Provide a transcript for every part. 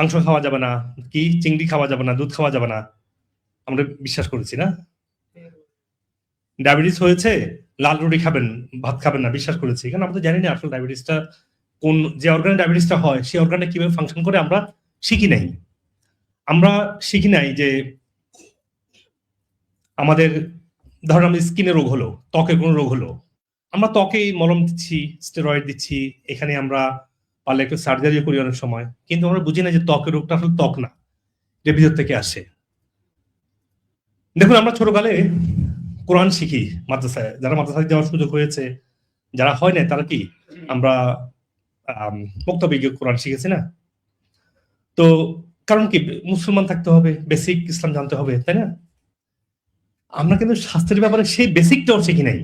মাংস খাওয়া যাবে না, কি চিংড়ি খাওয়া যাবে না, দুধ খাওয়া যাবে না, আমরা বিশ্বাস করেছি না? ডায়াবেটিস হয়েছে, লাল রুটি খাবেন, ভাত খাবেন না, বিশ্বাস করেছি। কারণ আমরা তো জানি না আসলে ডায়াবেটিসটা কোন, যে অর্গানে ডায়াবেটিসটা হয় সেই অর্গানে কিভাবে ফাংশন করে আমরা শিখি নাই। আমরা শিখি নাই যে আমাদের ধরেন আমাদের স্কিনের রোগ হলো, ত্বকের কোনো রোগ হলো, আমরা ত্বকেই মলম দিচ্ছি, স্টেরয়েড দিচ্ছি, এখানে আমরা পারলে একটু সার্জারিও করি অনেক সময়, কিন্তু আমরা বুঝি না যে ত্বকের রোগটা আসলে ত্বক না, যে ভিতর থেকে আসে। দেখুন, আমরা ছোটকালে কোরআন শিখি মাদ্রাসায়, যারা মাদ্রাসায় যাওয়ার সুযোগ হয়েছে, যারা হয় না তারা কি আমরা মুক্তবে গিয়ে কোরআন শিখেছি না? তো কারণ কি, মুসলমান থাকতে হবে, বেসিক ইসলাম জানতে হবে, তাই না? আমরা কিন্তু স্বাস্থ্যের ব্যাপারে সেই বেসিকটাও শিখি নাই,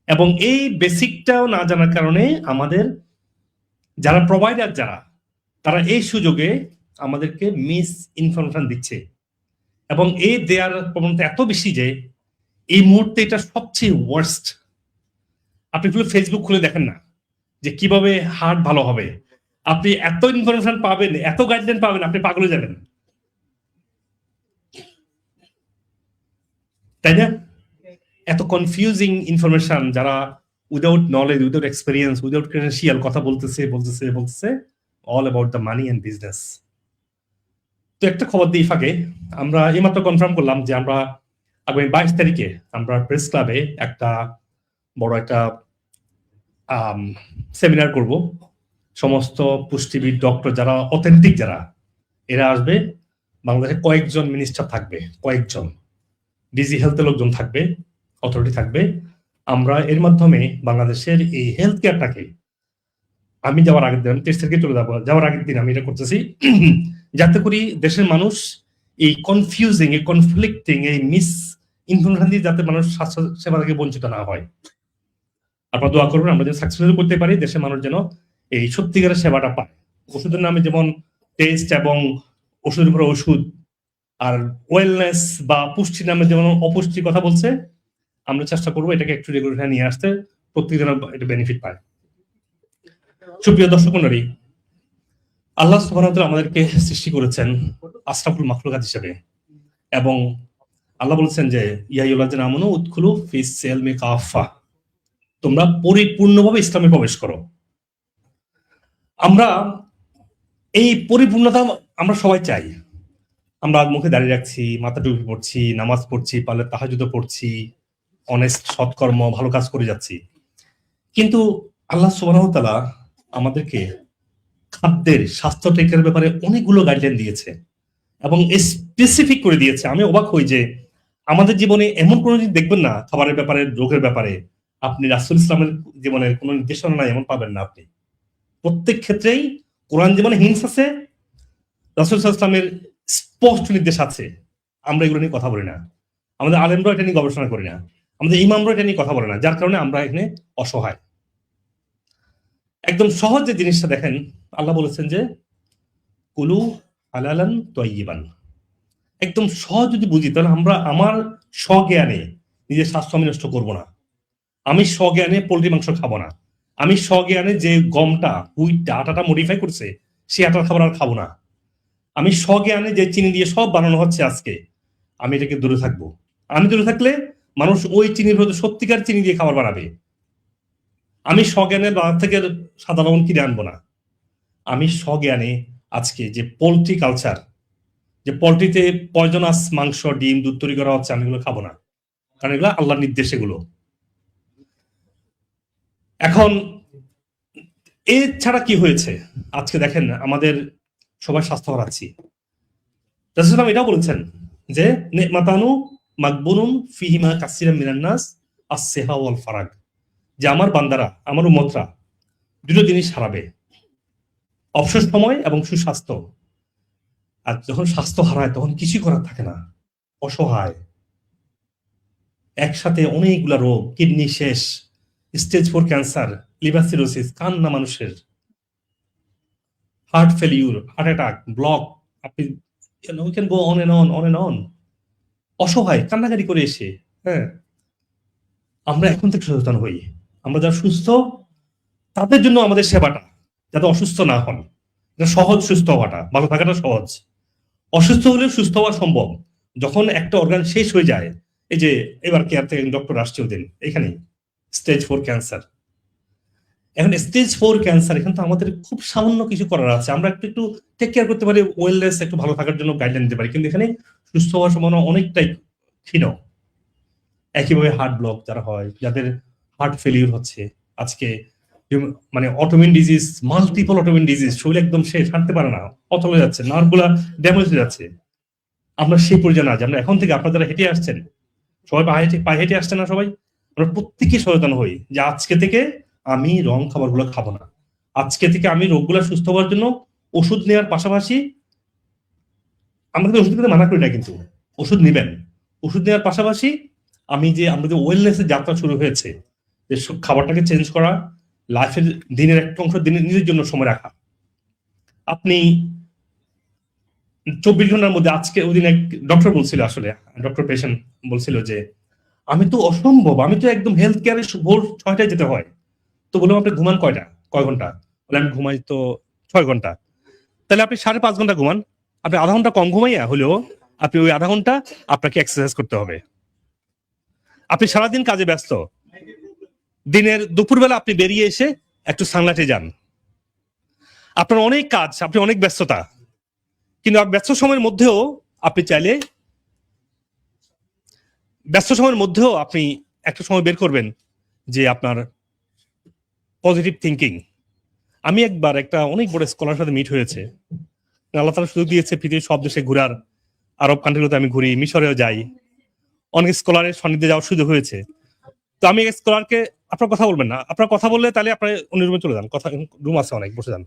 এবং এই বেসিকটাও না জানার কারণে আমাদের যারা প্রোভাইডার, যারা তারা এই সুযোগে আমাদেরকে মিস ইনফরমেশন দিচ্ছে, এবং এই দেয়ার প্রবণতা এত বেশি যে এই মুহূর্তে এটা সবচেয়ে ওয়ার্স্ট। আপনি ফেসবুক খুলে দেখেন না যে কিভাবে হার্ট ভালো হবে, আপনি এত ইনফরমেশন পাবেন, এত গাইডলাইন পাবেন, আপনি পাগল হয়ে যাবেন, তাই না? এত কনফিউজিং ইনফরমেশন, যারা without knowledge, without experience, without credential কথা বলতেছে বলতেছে বলতেছে all about the money and business. তো একটা খবর দিই ফাঁকে, আমরা এইমাত্র কনফার্ম করলাম যে আমরা আগামী 22 তারিখে আমরা প্রেস ক্লাবে একটা বড় একটা সেমিনার করব। সমস্ত পুষ্টিবিদ, ডক্টর যারা অথেন্টিক, যারা এরা আসবে। বাংলাদেশে কয়েকজন মিনিস্টার থাকবে, কয়েকজন ডিজি হেলথের লোকজন থাকবে, অথরিটি থাকবে। আমরা এর মাধ্যমে বাংলাদেশের এই হেলথ কেয়ারটাকে, আমি যাওয়ার আগের দিন, 23 তারিখে চলে যাবো, যাওয়ার আগের দিন আমি এটা করতেছি, যাতে করি দেশের মানুষ এই কনফিউজিং, এই কনফ্লিক্টিং, এই মিস ইনফরমেশন দিয়ে যাতে মানুষ স্বাস্থ্য সেবা থেকে বঞ্চিত না হয়। আপনারা দোয়া করবেন আমরা যেন সাকসেসফুল করতে পারি, দেশের মানুষ যেন এই সত্যিকারের সেবাটা পায়। ওষুধের নামে যেমন টেস্ট এবং ওষুধের উপরে ওষুধ, আর ওয়েলনেস বা পুষ্টির নামে যেমন অপুষ্টি কথা বলছে, আমরা চেষ্টা করবো এটাকে একটু রেগুলেশন নিয়ে আসতে, প্রত্যেক যেন এটা বেনিফিট পায়। সুপ্রিয় দর্শক মণ্ডলী, আল্লাহ সুবহানাহু ওয়া তাআলা আমাদেরকে সৃষ্টি করেছেন আশরাফুল মাখলুকাত হিসেবে, এবং আল্লাহ বলেছেন যে ইয়া আইয়ুহাল্লাযিনা আমানু উদখুলু ফিস সিলমি কাফা, তোমরা পরিপূর্ণভাবে ইসলামে প্রবেশ করো। আমরা এই পরিপূর্ণতা আমরা সবাই চাই। আমরা মুখে দাঁড়িয়ে রাখছি, মাথা টুপি পড়ছি, নামাজ পড়ছি, পারলে তাহাজ্জুদ পড়ছি, অনেস্ট সৎকর্ম ভালো কাজ করে যাচ্ছি, কিন্তু আল্লাহ সুবহানাহু ওয়া তাআলা আমাদেরকে খাদ্যের, স্বাস্থ্য টেকের ব্যাপারে অনেকগুলো গাইডলাইন দিয়েছে এবং স্পেসিফিক করে দিয়েছে। আমি অবাক হই যে আমাদের জীবনে এমন কোনো জিনিস দেখবেন না, খাবারের ব্যাপারে, রোগের ব্যাপারে আপনি রাসূল ইসলামের জীবনের কোনো নির্দেশনা নাই এমন পাবেন না আপনি। প্রত্যেক ক্ষেত্রেই কোরআন যেমন হিন্টস আছে, রাসূল সাল্লাল্লাহু আলাইহি ওয়াসাল্লামের স্পষ্ট নির্দেশ আছে। আমরা এগুলো নিয়ে কথা বলি না, আমাদের আলেমরা এটা নিয়ে গবেষণা করি না, আমাদের ইমামরা এটা নিয়ে কথা বলে না, যার কারণে আমরা এখানে অসহায়। একদম সহজ যে জিনিসটা দেখেন, আল্লাহ বলেছেন যে কুলু হালালান তয়্যিবান। একদম সহজ যদি বুঝি তাহলে আমরা আমার স্বজ্ঞানে নিজের স্বাস্থ্য আমি নষ্ট করবো না, আমি স্বজ্ঞানে পোল্ট্রি মাংস খাবো না, আমি স্বজ্ঞানে যে গমটা, হুইটটা, আটাটা মডিফাই করছে সেই আটার খাবার আর খাবো না, আমি স্বজ্ঞানে যে চিনি দিয়ে সব বানানো হচ্ছে আজকে, আমি এটাকে দূরে থাকবো। আমি দূরে থাকলে মানুষ ওই চিনির মধ্যে সত্যিকার চিনি দিয়ে খাবার বানাবে। আমি স্বজ্ঞানের বাজার থেকে সাদা লবণ কিনে আনবো না, আমি স্বজ্ঞানে আজকে যে পোল্ট্রি কালচার, যে পোল্ট্রিতে পয়জনাস মাংস, ডিম, দুধ তৈরি করা হচ্ছে, আমি এগুলো খাবো না, কারণ এগুলো আল্লাহর নির্দেশ এগুলো। এখন এছাড়া কি হয়েছে আজকে দেখেন, আমাদের সবাই স্বাস্থ্য হারাচ্ছি। রাসূল এটাও বলেছেন যে নেমাতানু মাকবুনুন ফিহিমা কাসিরাম মিনান নাস আস-সিহা ওয়াল ফারাগ, যে আমার বান্দারা, আমার উম্মতরা দুটো জিনিস হারাবে, অবসর সময় এবং সুস্বাস্থ্য। আর যখন স্বাস্থ্য হারায় তখন কিছুই করার থাকে না, অসহায়। একসাথে অনেকগুলা রোগ, কিডনি শেষ, স্টেজ 4 ক্যান্সার, লিভার সিরোসিস, কান্না মানুষের, heart failure, heart attack, block, আপনি we can go on and on, on and on. অসহায় কান্নাকাটি করে এসে, হ্যাঁ, আমরা এখন থেকে সচেতন হই। আমরা যারা সুস্থ তাদের জন্য আমাদের সেবাটা, যাতে অসুস্থ না হন, সহজ সুস্থ হওয়াটা, ভালো থাকাটা সহজ। অসুস্থ হলে সুস্থ হওয়া সম্ভব যখন একটা অর্গান শেষ হয়ে যায়। এই যে এবার কেয়ার থেকে ডক্টর আসছে ওদিন এখানে স্টেজ 4 ক্যান্সার। এখন স্টেজ 4 ক্যান্সার, এখানে তো আমাদের খুব সামান্য কিছু করার আছে। আমরা একটু একটু টেক কেয়ার করতে পারি, ওয়েলনেস একটু ভালো থাকার জন্য গাইডলাইন দিতে পারি, কিন্তু এখানে সুস্থ হওয়ার সম্ভাবনা অনেকটাই ক্ষীণ। একইভাবে হার্ট ব্লক যারা হয়, যাদের হার্ট ফেলিউর হচ্ছে আজকে, মানে autoimmune disease, multiple autoimmune disease, শরীর একদম শেষ, হাঁটতে পারে না, অচল হয়ে যাচ্ছে, নার্ভগুলা ড্যামেজ হয়ে যাচ্ছে। আমরা সেই পর্যায়ে না যে আমরা এখন থেকে, আপনারা যারা হেঁটে আসছেন সবাই পায়ে হেঁটে আসছে না সবাই, আমরা প্রত্যেকে সচেতন হই যে আজকে থেকে আমি রং খাবারগুলো খাবো না। আজকে থেকে আমি রোগগুলো সুস্থ হওয়ার জন্য ওষুধ নেওয়ার পাশাপাশি, আমরা কিন্তু ওষুধ খেতে মানা করি না, কিন্তু ওষুধ নেবেন। ওষুধ নেওয়ার পাশাপাশি আমি যে আমাদের ওয়েলনেসের যাত্রা শুরু হয়েছে, যে খাবারটাকে চেঞ্জ করা, লাইফের দিনের একটা অংশ দিনের নিজের জন্য সময় রাখা। আপনি 24 ঘন্টার মধ্যে, আজকে ওই দিন এক ডক্টর বলছিল, আসলে ডক্টর পেশেন্ট বলছিল যে আমি তো অসম্ভব, আমি তো একদম হেলথ কেয়ারে ভোর 6টায় যেতে হয়। তো বললাম আপনি ঘুমান কয় ঘন্টা? বলে আমি ঘুমাই তো 6 ঘন্টা। তাহলে আপনি 5.5 ঘন্টা ঘুমান। আপনি আধা ঘন্টা কম ঘুমাইয়া হলেও আপনি ওই আধা ঘন্টা আপনাকে এক্সারসাইজ করতে হবে। আপনি সারাদিন কাজে ব্যস্ত, দিনের দুপুরবেলা আপনি বেরিয়ে এসে একটু সানলাইটে যান। আপনার অনেক কাজ, আপনি অনেক ব্যস্ততা, কিন্তু ব্যস্ত সময়ের মধ্যেও আপনি চাইলে, আপনি একটা সময় বের করবেন যে আপনার পজিটিভ থিঙ্কিং। আমি একবার একটা অনেক বড় স্কলার সাথে মিট হয়েছে, আল্লাহ তাআলা সুযোগ দিয়েছে পৃথিবীর সব দেশে ঘোরার। আরব কান্ট্রিগুলোতে আমি ঘুরি, মিশরেও যাই, অনেক স্কলারের সান্নিধ্যে যাওয়ার সুযোগ হয়েছে। তো আমি স্কলারকে, আপনার কথা বলবেন না, আপনার কথা বললে তাহলে আপনার অন্য রুমে চলে যান, কথা রুম আছে অনেক, বসে যান।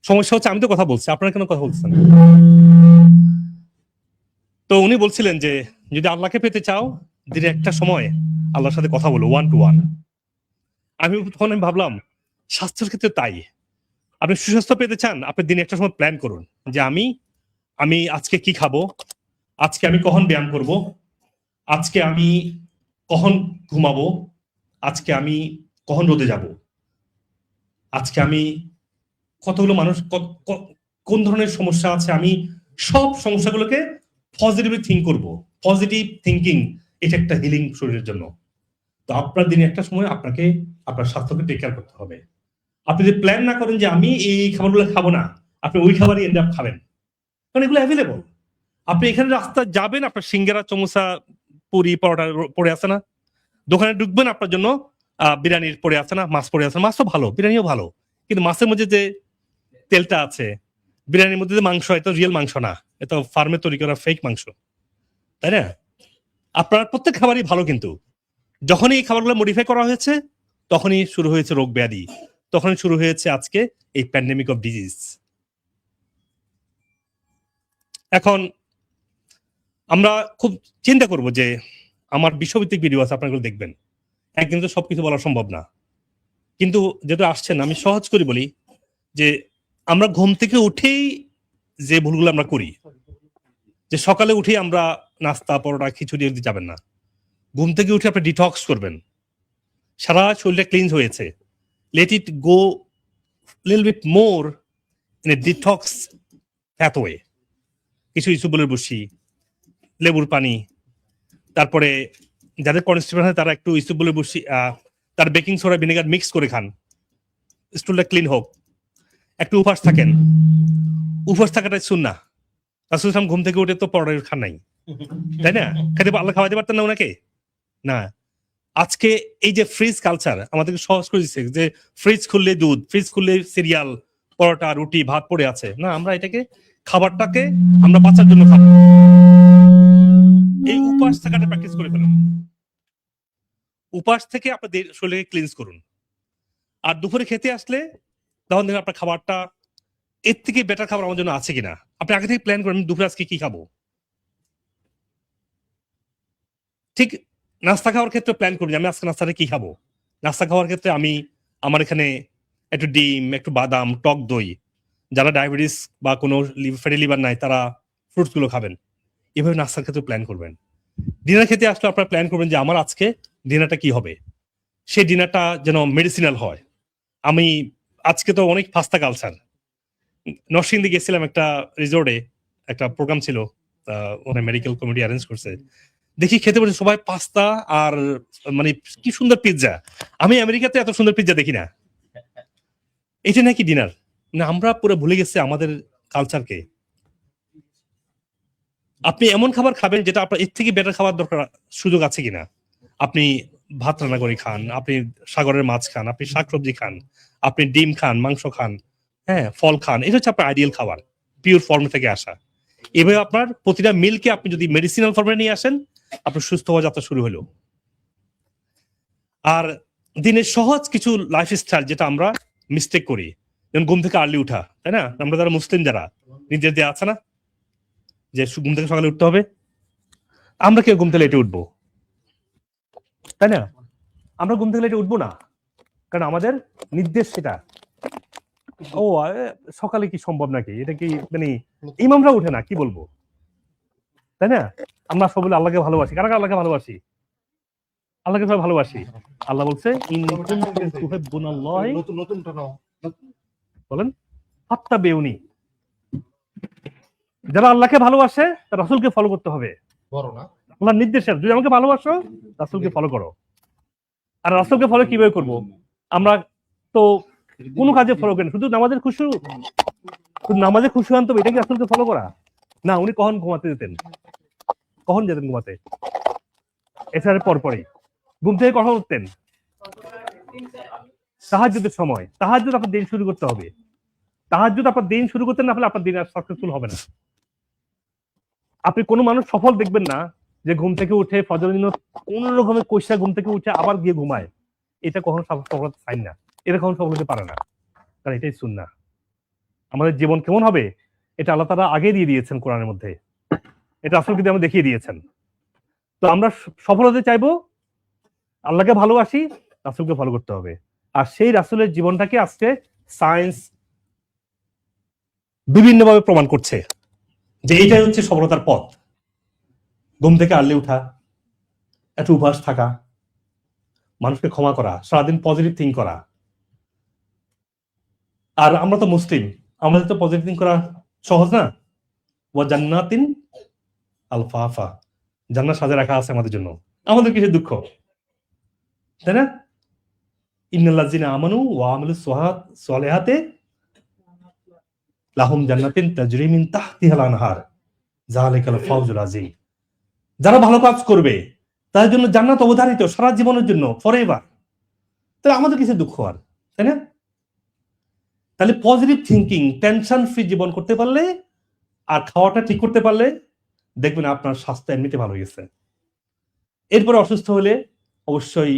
সমস্যা হচ্ছে আমি তো কথা বলছি, আপনারা কেন কথা বলছেন? তো উনি বলছিলেন যে যদি আল্লাহকে পেতে চাও, দিনে একটা সময় আল্লাহর সাথে কথা বলো, 1 to 1। আমি তখন ভাবলাম স্বাস্থ্যের ক্ষেত্রে তাই। আপনি সুস্বাস্থ্য পেতে চান, আপনি দিনে একটা সময় প্ল্যান করুন যে আমি আজকে কি খাবো, আজকে আমি কখন ব্যায়াম করব, আজকে আমি কখন ঘুমাবো, আজকে আমি কখন রোদে যাব, আজকে আমি কতগুলো মানুষ কোন ধরনের সমস্যা আছে, আমি সব সমস্যাগুলোকে পজিটিভলি থিঙ্ক করব। পজিটিভ থিঙ্কিং এটা একটা হিলিং শরীরের জন্য। তো আপনার দিনে একটা সময় আপনাকে আপনার স্বাস্থ্যকে টেক কেয়ার করতে হবে। আপনি যদি প্ল্যান না করেন যে আমি এই খাবারগুলো খাবো না, আপনি ওই খাবারই এন্ড আপ খাবেন, কারণ এগুলো অ্যাভেলেবল। আপনি এখানে রাস্তা যাবেন, আপনার সিঙ্গারা, চমোসা, পুরি, পরোটা পড়ে আছে না, দোকানে ঢুকবেন, আপনার জন্য বিরিয়ানির পড়ে আছে না, মাছ পড়ে আছে, মাছ তো ভালো, বিরিয়ানিও ভালো, কিন্তু মাছের মধ্যে যে তেলটা আছে, বিরিয়ানির মধ্যে যে মাংস, এটা রিয়েল মাংস না, এটা ফার্মে তৈরি করা ফেক মাংস, তাই না? আপনার প্রত্যেক খাবারই ভালো, কিন্তু যখনই এই খাবারগুলো মডিফাই করা হয়েছে তখনই শুরু হয়েছে রোগ ব্যাধি, তখনই শুরু হয়েছে আজকে এই প্যান্ডেমিক অফ ডিজিজ। এখন আমরা খুব চিন্তা করব যে আমার বিশ্বভিত্তিক ভিডিও আছে, আপনারা দেখবেন, একদিন তো সবকিছু বলা সম্ভব না, কিন্তু যেটা আসছেন আমি সহজ করে বলি যে আমরা ঘুম থেকে উঠেই যে ভুলগুলো আমরা করি, যে সকালে উঠেই আমরা নাস্তা, পরোটা, খিচুড়ি যাবেন না, ঘুম থেকে উঠে আপনি ডিটক্স করবেন, সারা শরীরটা ক্লিনজ হয়েছে, let it go little bit more in a detox pathway, কিছু ইসুবলের বসি, লেবুর পানি, তারপরে যাদের কনস্টিপেশন হয় তারা একটু ইসুবলের বসি, তার বেকিং সোডা, ভিনেগার মিক্স করে খান, স্টুলটা ক্লিন হোক। একটু উপবাস থাকেন, উপবাস থাকাটাই সুন্নাহ। রাসূল সাল্লাল্লাহু ঘুম থেকে উঠে তো পরোটা খান নাই, তাই না? আল্লাহ খাওয়াতে পারতেন না ওনাকে? না। আজকে এই যে ফ্রিজ কালচার আমাদেরকে সহজ করে দিচ্ছে, যে ফ্রিজ খুললে দুধ, ফ্রিজ খুললে সিরিয়াল, পরোটা, রুটি, ভাত পড়ে আছে, না, আমরা এটাকে, খাবারটাকে আমরা বাঁচার জন্য খাবো। এই উপবাস থাকাটা প্র্যাকটিস করে ফেলুন, উপবাস থেকে আপনাদের শরীরকে ক্লিনজ করুন। আর দুপুরে খেতে আসলে তখন দেখবেন আপনার খাবারটা এর থেকে বেটার খাবার আমার জন্য আছে কিনা। আপনি আগে থেকে প্ল্যান করেন দুপুরে আজকে কি খাবো। ঠিক নাস্তা খাওয়ার ক্ষেত্রে প্ল্যান করুন, আমি আজকে নাস্তাটা কি খাবো। নাস্তা খাওয়ার ক্ষেত্রে আমার এখানে একটু ডিম, একটু বাদাম, টক দই, যারা ডায়াবেটিস বা কোনো ফ্যাটি লিভার নাই তারা ফ্রুটস গুলো খাবেন। এভাবে নাস্তার ক্ষেত্রে প্ল্যান করবেন। ডিনার খেতে আসলে আপনারা প্ল্যান করবেন যে আমার আজকে ডিনারটা কি হবে, সেই ডিনারটা যেন মেডিসিনাল হয়। আমি আজকে তো অনেক পাস্তা কালচার, নরসিংদী গেছিলাম একটা রিসোর্টে, একটা প্রোগ্রাম ছিল, ওখানে মেডিকেল কমিটি অ্যারেঞ্জ করছে। দেখি খেতে বসে সবাই পাস্তা আর মানে কি সুন্দর পিৎজা। আমি আমেরিকাতে এত সুন্দর পিৎজা দেখি না। এটা নাকি ডিনার? না, আমরা পুরো ভুলে গেছি আমাদের কালচারকে। আপনি এমন খাবার খাবেন যেটা আপনার এর থেকে বেটার খাবার দরকার সুযোগ আছে কিনা। আপনি ভাত রান্না করে খান, আপনি সাগরের মাছ খান, আপনি শাকসবজি খান, আপনি ডিম খান, মাংস খান, হ্যাঁ, ফল খান। এটা হচ্ছে আপনার আইডিয়াল খাবার, পিওর ফর্ম থেকে আসা। এভাবে আপনার প্রতিটা মিলকে আপনি যদি মেডিসিনাল ফর্মে নিয়ে আসেন, আপনার সুস্থ হওয়া যাত্রা শুরু হলো। আর দিনের সহজ কিছু লাইফস্টাইল যেটা আমরা মিস্টেক করি, যেমন ঘুম থেকে আর্লি উঠা, তাই না? আমরা যারা মুসলিম, যারা নিজের দিয়ে আছে না যে ঘুম থেকে সকালে উঠতে হবে, আমরা কেউ ঘুম থেকে লেটে উঠবো, তাই না? আমরা ঘুম থেকে লেটে উঠবো না, কারণ আমাদের নির্দেশ সেটা। ও সকালে কি সম্ভব নাকি? এটা কি মানে ইমামরা উঠে না, কি বলবো, তাই না? আমরা সবাই আল্লাহকে ভালোবাসি। কারা কারা আল্লাহকে ভালোবাসি? আল্লাহকে সবাই ভালোবাসি। আল্লাহ বলছে বলেন ফাত্তাবিউনি, যারা আল্লাহকে ভালোবাসে তারা রাসূলকে ফলো করতে হবে। আল্লাহর নির্দেশের, যদি আমাকে ভালোবাসো রাসূলকে ফলো করো। আর রাসূলকে ফলো কিভাবে করব? আমরা তো কোনো কাজে ফলো করি না, শুধু নামাজের খুশু, শুধু নামাজে খুশু আনতে হবে, এটা কি রাসূলকে ফলো করা? না, উনি কখন ঘুমাতে যেতেন? কখন যেতেন ঘুমাতে? এছাড়া পরপরই ঘুম থেকে কখন উঠতেন? তাহাজ্জুদের সময়। তাহাজ্জুদ আপনার দিন শুরু করতে হবে। তাহাজ্জুদ আপনার দিন শুরু করতে না হলে আপনার দিন আর সাকসেসফুল হবে না। আপনি কোনো মানুষ সফল দেখবেন না যে ঘুম থেকে উঠে ফজরের জন্য কোন রকমের কইসা ঘুম থেকে উঠে আবার গিয়ে ঘুমায়। এটা কখনো সফলতা সাইন না, এটা কখনো সফল হতে পারে না, কারণ এটাই সুন্নাহ। আমাদের জীবন কেমন হবে এটা আল্লাহ তাআলা আগে দিয়ে দিয়েছেন কোরআনের মধ্যে, এটা রাসূলকে দিয়ে আমরা দেখিয়ে দিয়েছেন। তো আমরা সফল হতে চাইবো, আল্লাহকে ভালোবাসি, রাসূলকে ফলো করতে হবে। আর সেই রাসূলের জীবনটাকে আজকে সায়েন্স বিভিন্নভাবে প্রমাণ করছে যে এইটাই হচ্ছে সফলতার পথ। ঘুম থেকে আর্লি উঠা, একটা অভ্যাস থাকা, মানুষকে ক্ষমা করা, সারাদিন পজিটিভ থিঙ্ক করা। আর আমরা তো মুসলিম, আমাদের তো পজিটিভ থিঙ্ক করা সহজ না। ওয়া জান্নাতিন আলফাফা, জান্নাত সাজে রাখা আছে আমাদের জন্য। আমাদের কিসের দুঃখ, তাই না? ইন্নাল্লাযিনা আমানু ওয়া আমিলুস সলিহাতি লাহুম জান্নাতিন তাজরি মিন তাহতিহাল আনহার যালিকাল ফাওজুল আযীম। যারা ভালো কাজ করবে তাদের জন্য জান্নাত অবধারিত সারা জীবনের জন্য, ফরএভার। তাহলে আমাদের কিসের দুঃখ আর, তাই না? তাহলে পজিটিভ থিঙ্কিং, টেনশন ফ্রি জীবন করতে পারলে আর খাওয়াটা ঠিক করতে পারলে দেখবেন আপনার স্বাস্থ্য এমনিতে ভালো হয়ে গেছে। এরপরে অসুস্থ হলে অবশ্যই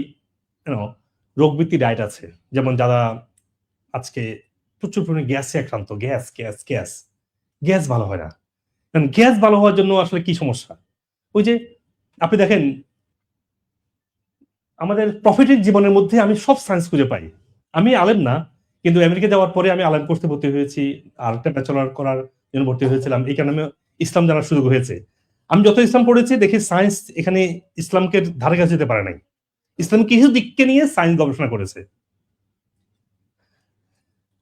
রোগভিত্তিক ডায়েট আছে, যেমন যারা আজকে প্রচুর পরিমাণে গ্যাসে আক্রান্ত, গ্যাস গ্যাস গ্যাস গ্যাস ভালো হয় না। কারণ গ্যাস ভালো হওয়ার জন্য আসলে কি সমস্যা? ওই যে আপনি দেখেন আমাদের প্রফিটের জীবনের মধ্যে আমি সব সায়েন্স খুঁজে পাই। আমি আলেম না, কিন্তু আমেরিকা যাওয়ার পরে আমি আলেম কোর্সে ভর্তি হয়েছি, আর একটা ব্যাচেলর করার জন্য ভর্তি হয়েছিলাম। এই কারণে আমি ইসলাম জানার সুযোগ হয়েছে। আমি যত ইসলাম পড়েছি দেখি সায়েন্স এখানে ইসলামকে ধারে কাছে যেতে পারে নাই। ইসলাম কিছু দিককে নিয়ে সায়েন্স গবেষণা করেছে।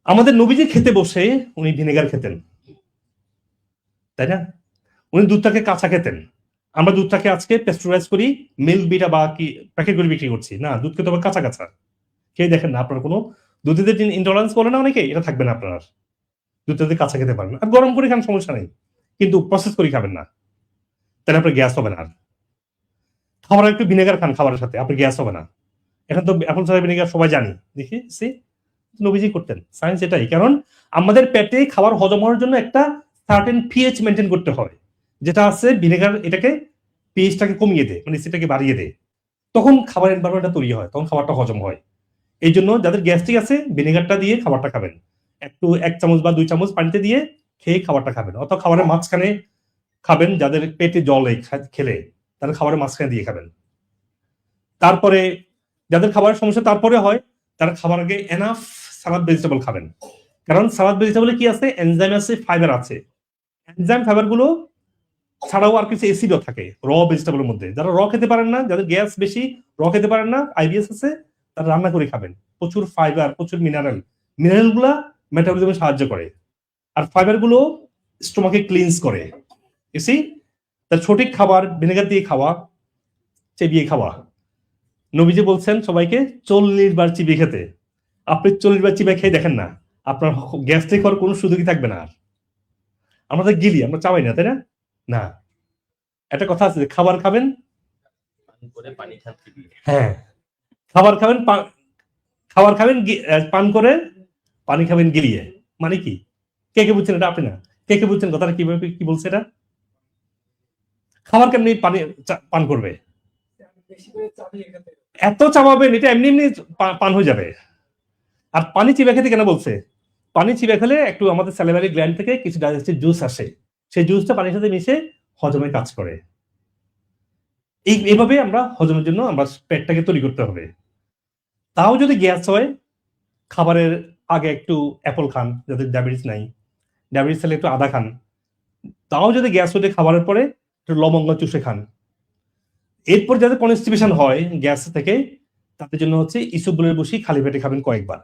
আমাদের নবীজি খেতে বসে উনি ভিনেগার খেতেন, তাই না? উনি দুধটাকে কাঁচা খেতেন। আমরা দুধটাকে আজকে পেস্টুরাইজ করি, মিল্ক বিটা বা কি প্যাকেট করে বিক্রি করছি। না, দুধকে তো আবার কাঁচা কাঁচা খেয়ে দেখেন না, আপনার কোনো দুধের ইনটলারেন্স বলে না অনেকে, এটা থাকবে না আপনার। দুধটা যদি কাঁচা খেতে পারেন, আর গরম করে খান সমস্যা নেই, কিন্তু প্রসেস করে খাবেন না, তাহলে আপনার গ্যাস হবে না। আর খাবার একটু ভিনেগার খান খাবারের সাথে, আপনার গ্যাস হবে না। এখন তো অ্যাপল সাইডার ভিনেগার সবাই জানি, দেখি সে নবীজি করতেন। সায়েন্স এটাই, কারণ আমাদের পেটে খাবার হজম হওয়ার জন্য একটা সার্টেন পিএইচ মেনটেন করতে হয়, যেটা আছে ভিনেগার এটাকে পিএইচটাকে কমিয়ে দেয়, মানে সেটাকে বাড়িয়ে দেয়, তখন খাবার এনভায়রনমেন্টটা তৈরি হয়, তখন খাবারটা হজম হয়। এই জন্য যাদের গ্যাস্ট্রিক আছে ভিনেগারটা দিয়ে খাবারটা খাবেন, একটু 1 চামচ বা 2 চামচ পানিতে দিয়ে খেয়ে খাবারটা খাবেন, অথবা খাবারের মাঝখানে খাবেন। যাদের পেটে জল খেলে তাদের খাবারের মাঝখানে দিয়ে খাবেন। তারপরে যাদের খাবারের সমস্যা তারপরে হয়, তারা খাবার আগে এনাফ সালাদ ভেজিটেবল খাবেন, কারণ সালাদ ভেজিটেবলে কি আছে, এনজাইম আছে, ফাইবার আছে। এনজাইম ফাইবার গুলো ছাড়াও আর কিছু অ্যাসিডও থাকে র ভেজিটেবলের মধ্যে। যারা র খেতে পারেন না, যাদের গ্যাস বেশি, র খেতে পারেন না, আইবিএস আছে, তারা রান্না করে খাবেন। প্রচুর ফাইবার, প্রচুর মিনারেল গুলা মেটাবলিজমে সাহায্য করে। আর ফাইবার গুলো স্টোমাকে ক্লিনস করে। ইসি তার সঠিক খাবার ভিনেগার দিয়ে খাওয়া, চেবিয়ে খাওয়া। নবীজি বলছেন সবাইকে 40 বার চিবিয়ে খেতে। আপনি 40 বার চিবিয়ে খেয়ে দেখেন না, আপনার গ্যাস্ট্রিক হওয়ার কোনো সুযোগই থাকবে না। আর আমরা তো গিলি, আমরা চাবাই না, তাই না? না, একটা কথা আছে, খাবার খাবেন হ্যাঁ, খাবার খাবেন পান করে, পানি খাবেন গিলিয়ে। মানে কি? কে কে বুঝছেন এটা? আপনি না, কে কে বুঝছেন কথাটা কিভাবে কি বলছে এটা? খাবার কেমনি পানি পান করবে? এত চাবাবেন এটা এমনি এমনি পান হয়ে যাবে। আর পানি চিবে খেতে কেন বলছে? পানি চিবে খেলে একটু আমাদের স্যালিভারি গ্ল্যান্ড থেকে কিছু ডাইজেস্টিভ জুস আসে, সেই জুসটা পানির সাথে মিশে হজমে কাজ করে। এইভাবে আমরা হজমের জন্য আমরা পেটটাকে তৈরি করতে হবে। তাও যদি গ্যাস হয়, খাবারের আগে একটু অ্যাপল খান, যাদের ডায়াবেটিস নাই, ডায়াবেটিস হলে একটু আদা খান। তাও যদি গ্যাস হলে খাবারের পরে একটু লবঙ্গ চুষে খান। এরপর যাদের কনস্টিপেশন হয় গ্যাস থেকে, তাদের জন্য হচ্ছে ইসবগুলের বসি খালি পেটে খাবেন কয়েকবার।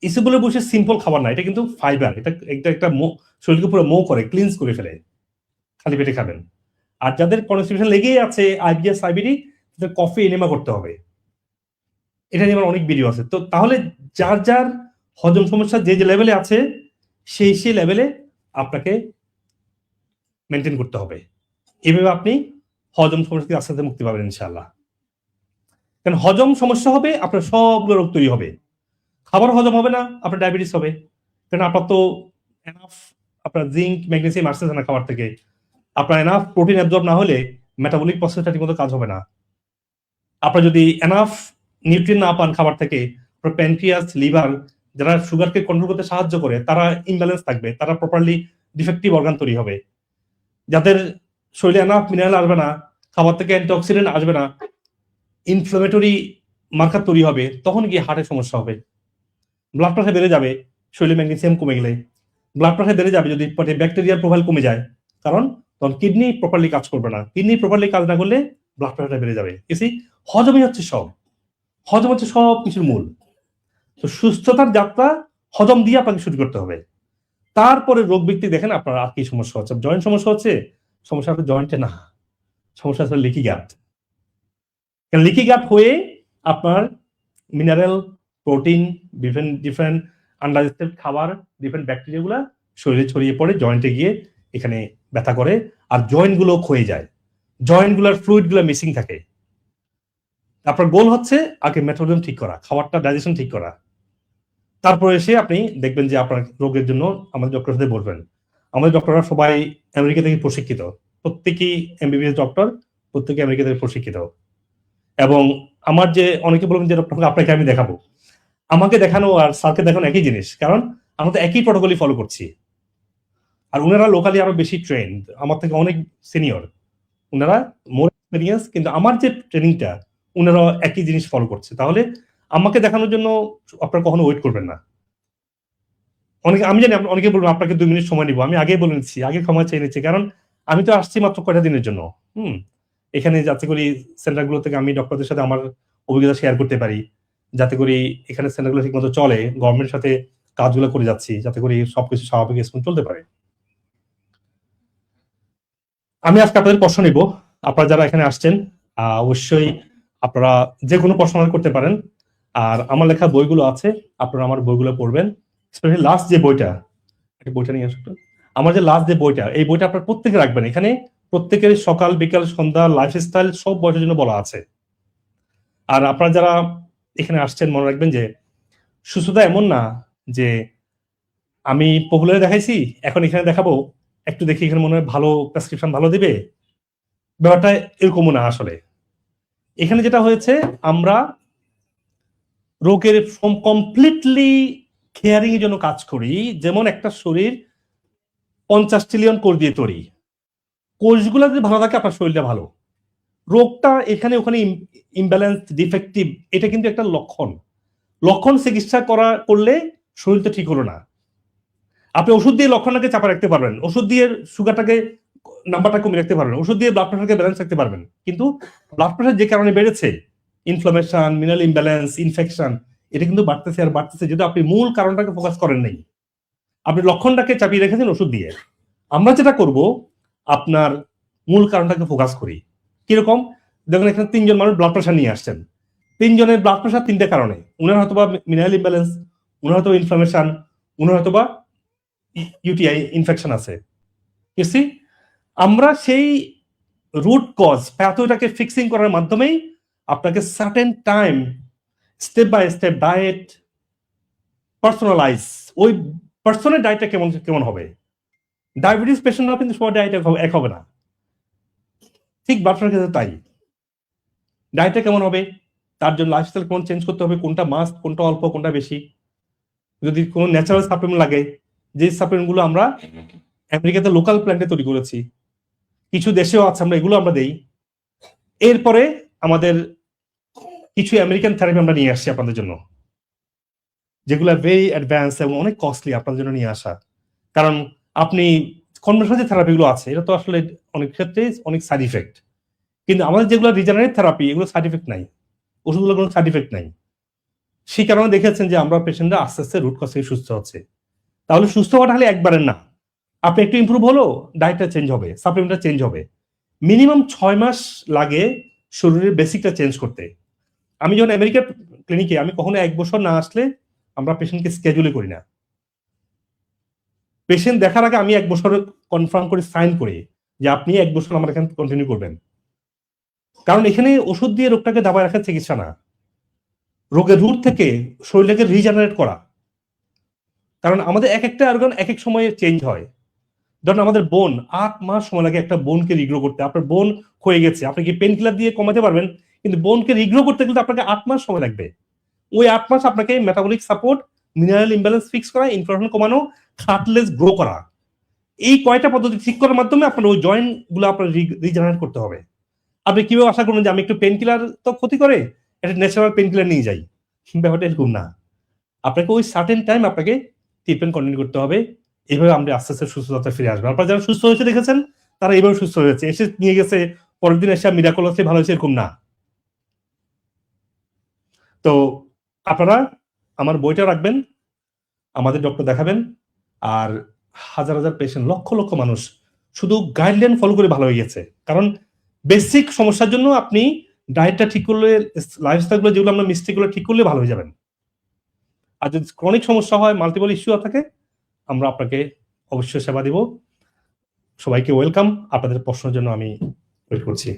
ইসবগুলের বসি সিম্পল খাবার না, এটা কিন্তু ফাইবার, এটা একটা শরীরকে পুরো মৌ করে, ক্লিনস করে ফেলে। খালি পেটে খাবেন। আর যাদের কনস্টিপেশন লেগেই আছে, আইবিএস আইবিডি, তাদের কফি এনেমা করতে হবে। এটা নিয়ে আমার অনেক ভিডিও আছে। তো তাহলে যার যার হজম সমস্যা যে যে লেভেলে আছে, সেই সেই লেভেলে আপনাকে মেনটেন করতে হবে। এভাবে আপনি হজম সমস্যা থেকে আস্তে আস্তে মুক্তি পাবেন ইনশাআল্লাহ। কারণ হজম সমস্যা হবে, আপনার সবগুলো রোগ তৈরি হবে। খাবার হজম হবে না, আপনার ডায়াবেটিস হবে। কারণ আপনার তো এনাফ আপনার জিঙ্ক ম্যাগনেসিয়াম আসতেছে না খাবার থেকে। আপনার এনাফ প্রোটিন অ্যাবজর্ব না হলে মেটাবলিক প্রসেসটা ঠিকমতো কাজ হবে না। আপনার যদি এনাফ নিউট্রিয়েন্ট না পান খাবার থেকে, আপনার প্যানক্রিয়াস, লিভার, যারা সুগারকে কন্ট্রোল করতে সাহায্য করে, তারা ইমব্যালেন্স থাকবে, তারা প্রপারলি ডিফেক্টিভ অর্গান তৈরি হবে। যাদের শরীরে এনাফ মিনারেল আসবে না, খাবার থেকে অ্যান্টিঅক্সিডেন্ট আসবে না, ইনফ্লামেটরি মার্কার তৈরি হবে, তখন গিয়ে হার্টের সমস্যা হবে। ব্লাড প্রেশার বেড়ে যাবে শরীরে ম্যাগনেসিয়াম কমে গেলে। ব্লাড প্রেশার বেড়ে যাবে যদি ব্যাকটেরিয়ার প্রোফাইল কমে যায়, কারণ তখন কিডনি প্রপারলি কাজ করবে না। কিডনি প্রপারলি কাজ না করলে ব্লাড প্রেশারটা বেড়ে যাবে। হজমই হচ্ছে সব, হজম হচ্ছে সব কিছুর মূল। তো সুস্থতার যাত্রা হজম দিয়ে আপনাকে শুরু করতে হবে। তারপরে রোগ ব্যক্তি দেখেন আপনার আর কি সমস্যা হচ্ছে। জয়েন্ট সমস্যা হচ্ছে, সমস্যা আপনার জয়েন্টে না, সমস্যা হচ্ছে লিকি গ্যাপ। লিকি গ্যাপ হয়ে আপনার মিনারেল, প্রোটিন, ডিফারেন্ট আন্ডারস্টেড খাবার, ডিফারেন্ট ব্যাকটেরিয়া গুলা শরীরে ছড়িয়ে পড়ে, জয়েন্টে গিয়ে এখানে ব্যথা করে, আর জয়েন্ট গুলো ক্ষয়ে যায়, জয়েন্ট গুলার ফ্লুইড গুলো মিসিং থাকে। আপনার গোল হচ্ছে আগে মেটাবলিজম ঠিক করা, খাবারটা ডাইজেশন ঠিক করা, তারপরে এসে আপনি দেখবেন যে আপনার রোগের জন্য আমাদের ডক্টরের সাথে বলবেন। আমাদের ডক্টররা সবাই আমেরিকা থেকে প্রশিক্ষিত, প্রত্যেকেই এমবিবিএস ডক্টর, প্রত্যেকে আমেরিকা থেকে প্রশিক্ষিত। এবং আমার যে অনেকে বলবেন যে ডক্টর আপনাকে আমি দেখাবো, আমাকে দেখানো আর স্যারকে দেখানো একই জিনিস, কারণ আমরা তো একই প্রটোকলই ফলো করছি। আর ওনারা লোকালি আরো বেশি ট্রেন্ড, আমার থেকে অনেক সিনিয়র, ওনারা মোর এক্সপিরিয়েন্স, কিন্তু আমার যে ট্রেনিংটা ওনারা একই জিনিস ফলো করছে। তাহলে আমাকে দেখানোর জন্য আপনারা কখনো ওয়েট করবেন না। অনেকে, আমি জানি অনেকে বলবেন আপনাকে 2 মিনিট সময় নিব, আমি আগেই বলে নিচ্ছি, আগে ক্ষমা চেয়ে নিচ্ছি, কারণ আমি তো আসছি মাত্র কয়টা দিনের জন্য। এখানে যাতে করি সেন্টারগুলো থেকে আমি ডক্টরদের সাথে আমার অভিজ্ঞতা শেয়ার করতে পারি, যাতে করি এখানে সেন্টারগুলো ঠিক মতো চলে, গভর্নমেন্টের সাথে কাজগুলো করে যাচ্ছি, যাতে করি সবকিছু স্বাভাবিক স্মুথ চলতে পারে। আমি আজকে আপনাদের প্রশ্ন নিব। আপনারা যারা এখানে আসছেন অবশ্যই আপনারা যে কোনো প্রশ্ন করতে পারেন। আর আমার লেখা বইগুলো আছে, আপনারা আমার বইগুলো পড়বেন, স্পেশালি লাস্ট যে বইটা নিয়ে আসতো, আমার যে লাস্ট যে বইটা, এই বইটা আপনারা প্রত্যেকে রাখবেন। এখানে প্রত্যেকের সকাল বিকাল সন্ধ্যা লাইফস্টাইল সব বয়সের জন্য বলা আছে। আর আপনারা যারা এখানে আসছেন মনে রাখবেন যে সুস্থতা এমন না যে আমি পপুলারে দেখাইছি এখন এখানে দেখাবো, একটু দেখি এখানে মনে হয় ভালো প্রেসক্রিপশন ভালো দিবে, ব্যাপারটা এরকমও না। আসলে এখানে যেটা হয়েছে, আমরা রোগের কমপ্লিটলি কেয়ারিং এর জন্য কাজ করি। যেমন একটা শরীর 50 ট্রিলিয়ন কোষ দিয়ে তৈরি, কোষগুলো যদি ভালো থাকে আপনার শরীরটা ভালো। রোগটা এখানে ওখানে ইমব্যালেন্স, ডিফেক্টিভ, এটা কিন্তু একটা লক্ষণ চিকিৎসা করলে শরীরটা ঠিক হলো না। আপনি ওষুধ দিয়ে লক্ষণটাকে চাপা রাখতে পারবেন, ওষুধ দিয়ে সুগারটাকে নাম্বারটা কমিয়ে রাখতে পারবেন, ওষুধ দিয়ে ব্লাড প্রেশারকে ব্যালেন্স রাখতে পারবেন, কিন্তু ব্লাড প্রেশার যে কারণে বেড়েছে, ইনফ্লামেশন, মিনারেল ইমব্যালেন্স, ইনফেকশন, এটা কিন্তু বাড়তেছে আর বাড়তেছে যদি আপনি মূল কারণটাকে ফোকাস করেন নাই। আপনি লক্ষণটাকে চাপিয়ে রেখেছেন ওষুধ দিয়ে। আমরা যেটা করব, আপনার মূল কারণটাকে ফোকাস করি। কিরকম? দেখুন এখানে 3 জন মানুষ ব্লাড প্রেশার নিয়ে আসছেন। 3 জনের ব্লাড প্রেশার 3টে কারণে। উনার হয়তোবা মিনারেল ইমব্যালেন্স, উনার হয়তো ইনফ্লামেশন, উনার হয়তোবা ইউটিআই ইনফেকশন আছে। ইউ সি, আমরা সেই রুট কজ প্যাথোটাকে ফিক্সিং করার মাধ্যমেই আপনাকে certain time step by step diet personalise, ওই পার্সনের ডায়েটটা কেমন কেমন হবে। ডায়াবেটিস পেশেন্টরাও কিন্তু সবার ডায়েট এক হবে না, ঠিক ব্লাড প্রেশার ক্ষেত্রে তাই। ডায়েটটা কেমন হবে, তার জন্য লাইফস্টাইল কেমন চেঞ্জ করতে হবে, কোনটা মাস্ট, কোনটা অল্প, কোনটা বেশি। যদি কোনো ন্যাচারাল সাপ্লিমেন্ট লাগে, যে সাপ্লিমেন্টগুলো আমরা আমেরিকাতে লোকাল প্ল্যান্টে তৈরি করেছি, কিছু দেশেও আছে, আমরা এগুলো আমরা দেই। এরপরে আমাদের কিছু আমেরিকান থেরাপি আমরা নিয়ে আসছি আপনাদের জন্য, যেগুলো ভেরি অ্যাডভান্স এবং অনেক কস্টলি আপনাদের জন্য নিয়ে আসা। কারণ আপনি কনভেনশনাল যে থেরাপিগুলো আছে, এটা তো আসলে অনেক ক্ষেত্রে অনেক সাইড ইফেক্ট, কিন্তু আমাদের যেগুলো রিজেনারেটিভ থেরাপি, এগুলো সাইড ইফেক্ট নাই, ওষুধগুলো কোনো সাইড ইফেক্ট নাই। সেই কারণে দেখেছেন যে আমরা পেশেন্টরা আস্তে আস্তে রুট কজ থেকে সুস্থ হচ্ছে। তাহলে সুস্থ হওয়াটা হলে একবারের না, আপনি একটু ইমপ্রুভ হলো, ডায়েটটা চেঞ্জ হবে, সাপ্লিমেন্টটা চেঞ্জ হবে। মিনিমাম 6 মাস লাগে শরীরের বেসিকটা চেঞ্জ করতে। আমি যখন আমেরিকার ক্লিনিকে, আমি কখনো 1 বছর না আসলে আমরা পেশেন্টকে স্কেজুলে করি না। পেশেন্ট দেখার আগে আমি 1 বছর কনফার্ম করে সাইন করি যে আপনি 1 বছর আমার এখানে কন্টিনিউ করবেন। কারণ এখানে ওষুধ দিয়ে রোগটাকে দাবায় রাখার চিকিৎসা না, রোগের রুট থেকে শরীরটাকে রিজেনারেট করা। কারণ আমাদের এক একটা অর্গান এক এক সময়ে চেঞ্জ হয়। ধরুন আমাদের বোন 8 মাস সময় লাগে একটা বোনকে রিগ্রো করতে। আপনার বোন ক্ষয়ে গেছে, আপনি কি পেন কিলার দিয়ে কমাতে পারবেন? কিন্তু বোনকে রিগ্রো করতে গেলে আপনাকে 8 মাস সময় লাগবে। ওই 8 মাস আপনাকে metabolic support, mineral imbalance fix করা, ইনফ্লামেশন কমানো, কার্টিলেজ গ্রো করা, এই কয়টা পদ্ধতি ঠিক করার মাধ্যমে আপনার ওই জয়েন্ট গুলো আপনার রিজেনারেট করতে হবে। আপনি কিভাবে আশা করবেন যে আমি একটু পেন কিলার তো ক্ষতি করে, একটা ন্যাচারাল পেন কিলার নিয়ে যাই? ব্যাপারটা এরকম না। আপনাকে ওই সার্টেন টাইম আপনাকে ট্রিটমেন্ট কন্টিনিউ করতে হবে। এইভাবে আমরা আস্তে আস্তে সুস্থতা ফিরে আসবো। আপনারা যারা সুস্থ হয়েছে দেখেছেন, তারা এইভাবে সুস্থ হয়েছে, এসে নিয়ে গেছে, পরের দিন এসে মিরাকলসে ভালো হয়েছে, এরকম না। তো আপনারা আমার বইটা রাখবেন, আমাদের ডক্টর দেখাবেন, আর হাজার হাজার পেশেন্ট, লক্ষ লক্ষ মানুষ শুধু গাইডলাইন ফলো করে ভালো হয়ে গেছে। কারণ বেসিক সমস্যার জন্য আপনি ডায়েটটা ঠিক করলে, লাইফস্টাইলগুলো যেগুলো আমরা মিস্টেকগুলো ঠিক করলে ভালো হয়ে যাবেন। আর যদি ক্রনিক সমস্যা হয়, মাল্টিপল ইস্যু থাকে, আমরা আপনাকে অবশ্যই সেবা দিব। সবাইকে ওয়েলকাম। আপনাদের প্রশ্নের জন্য আমি ওয়েট করছি।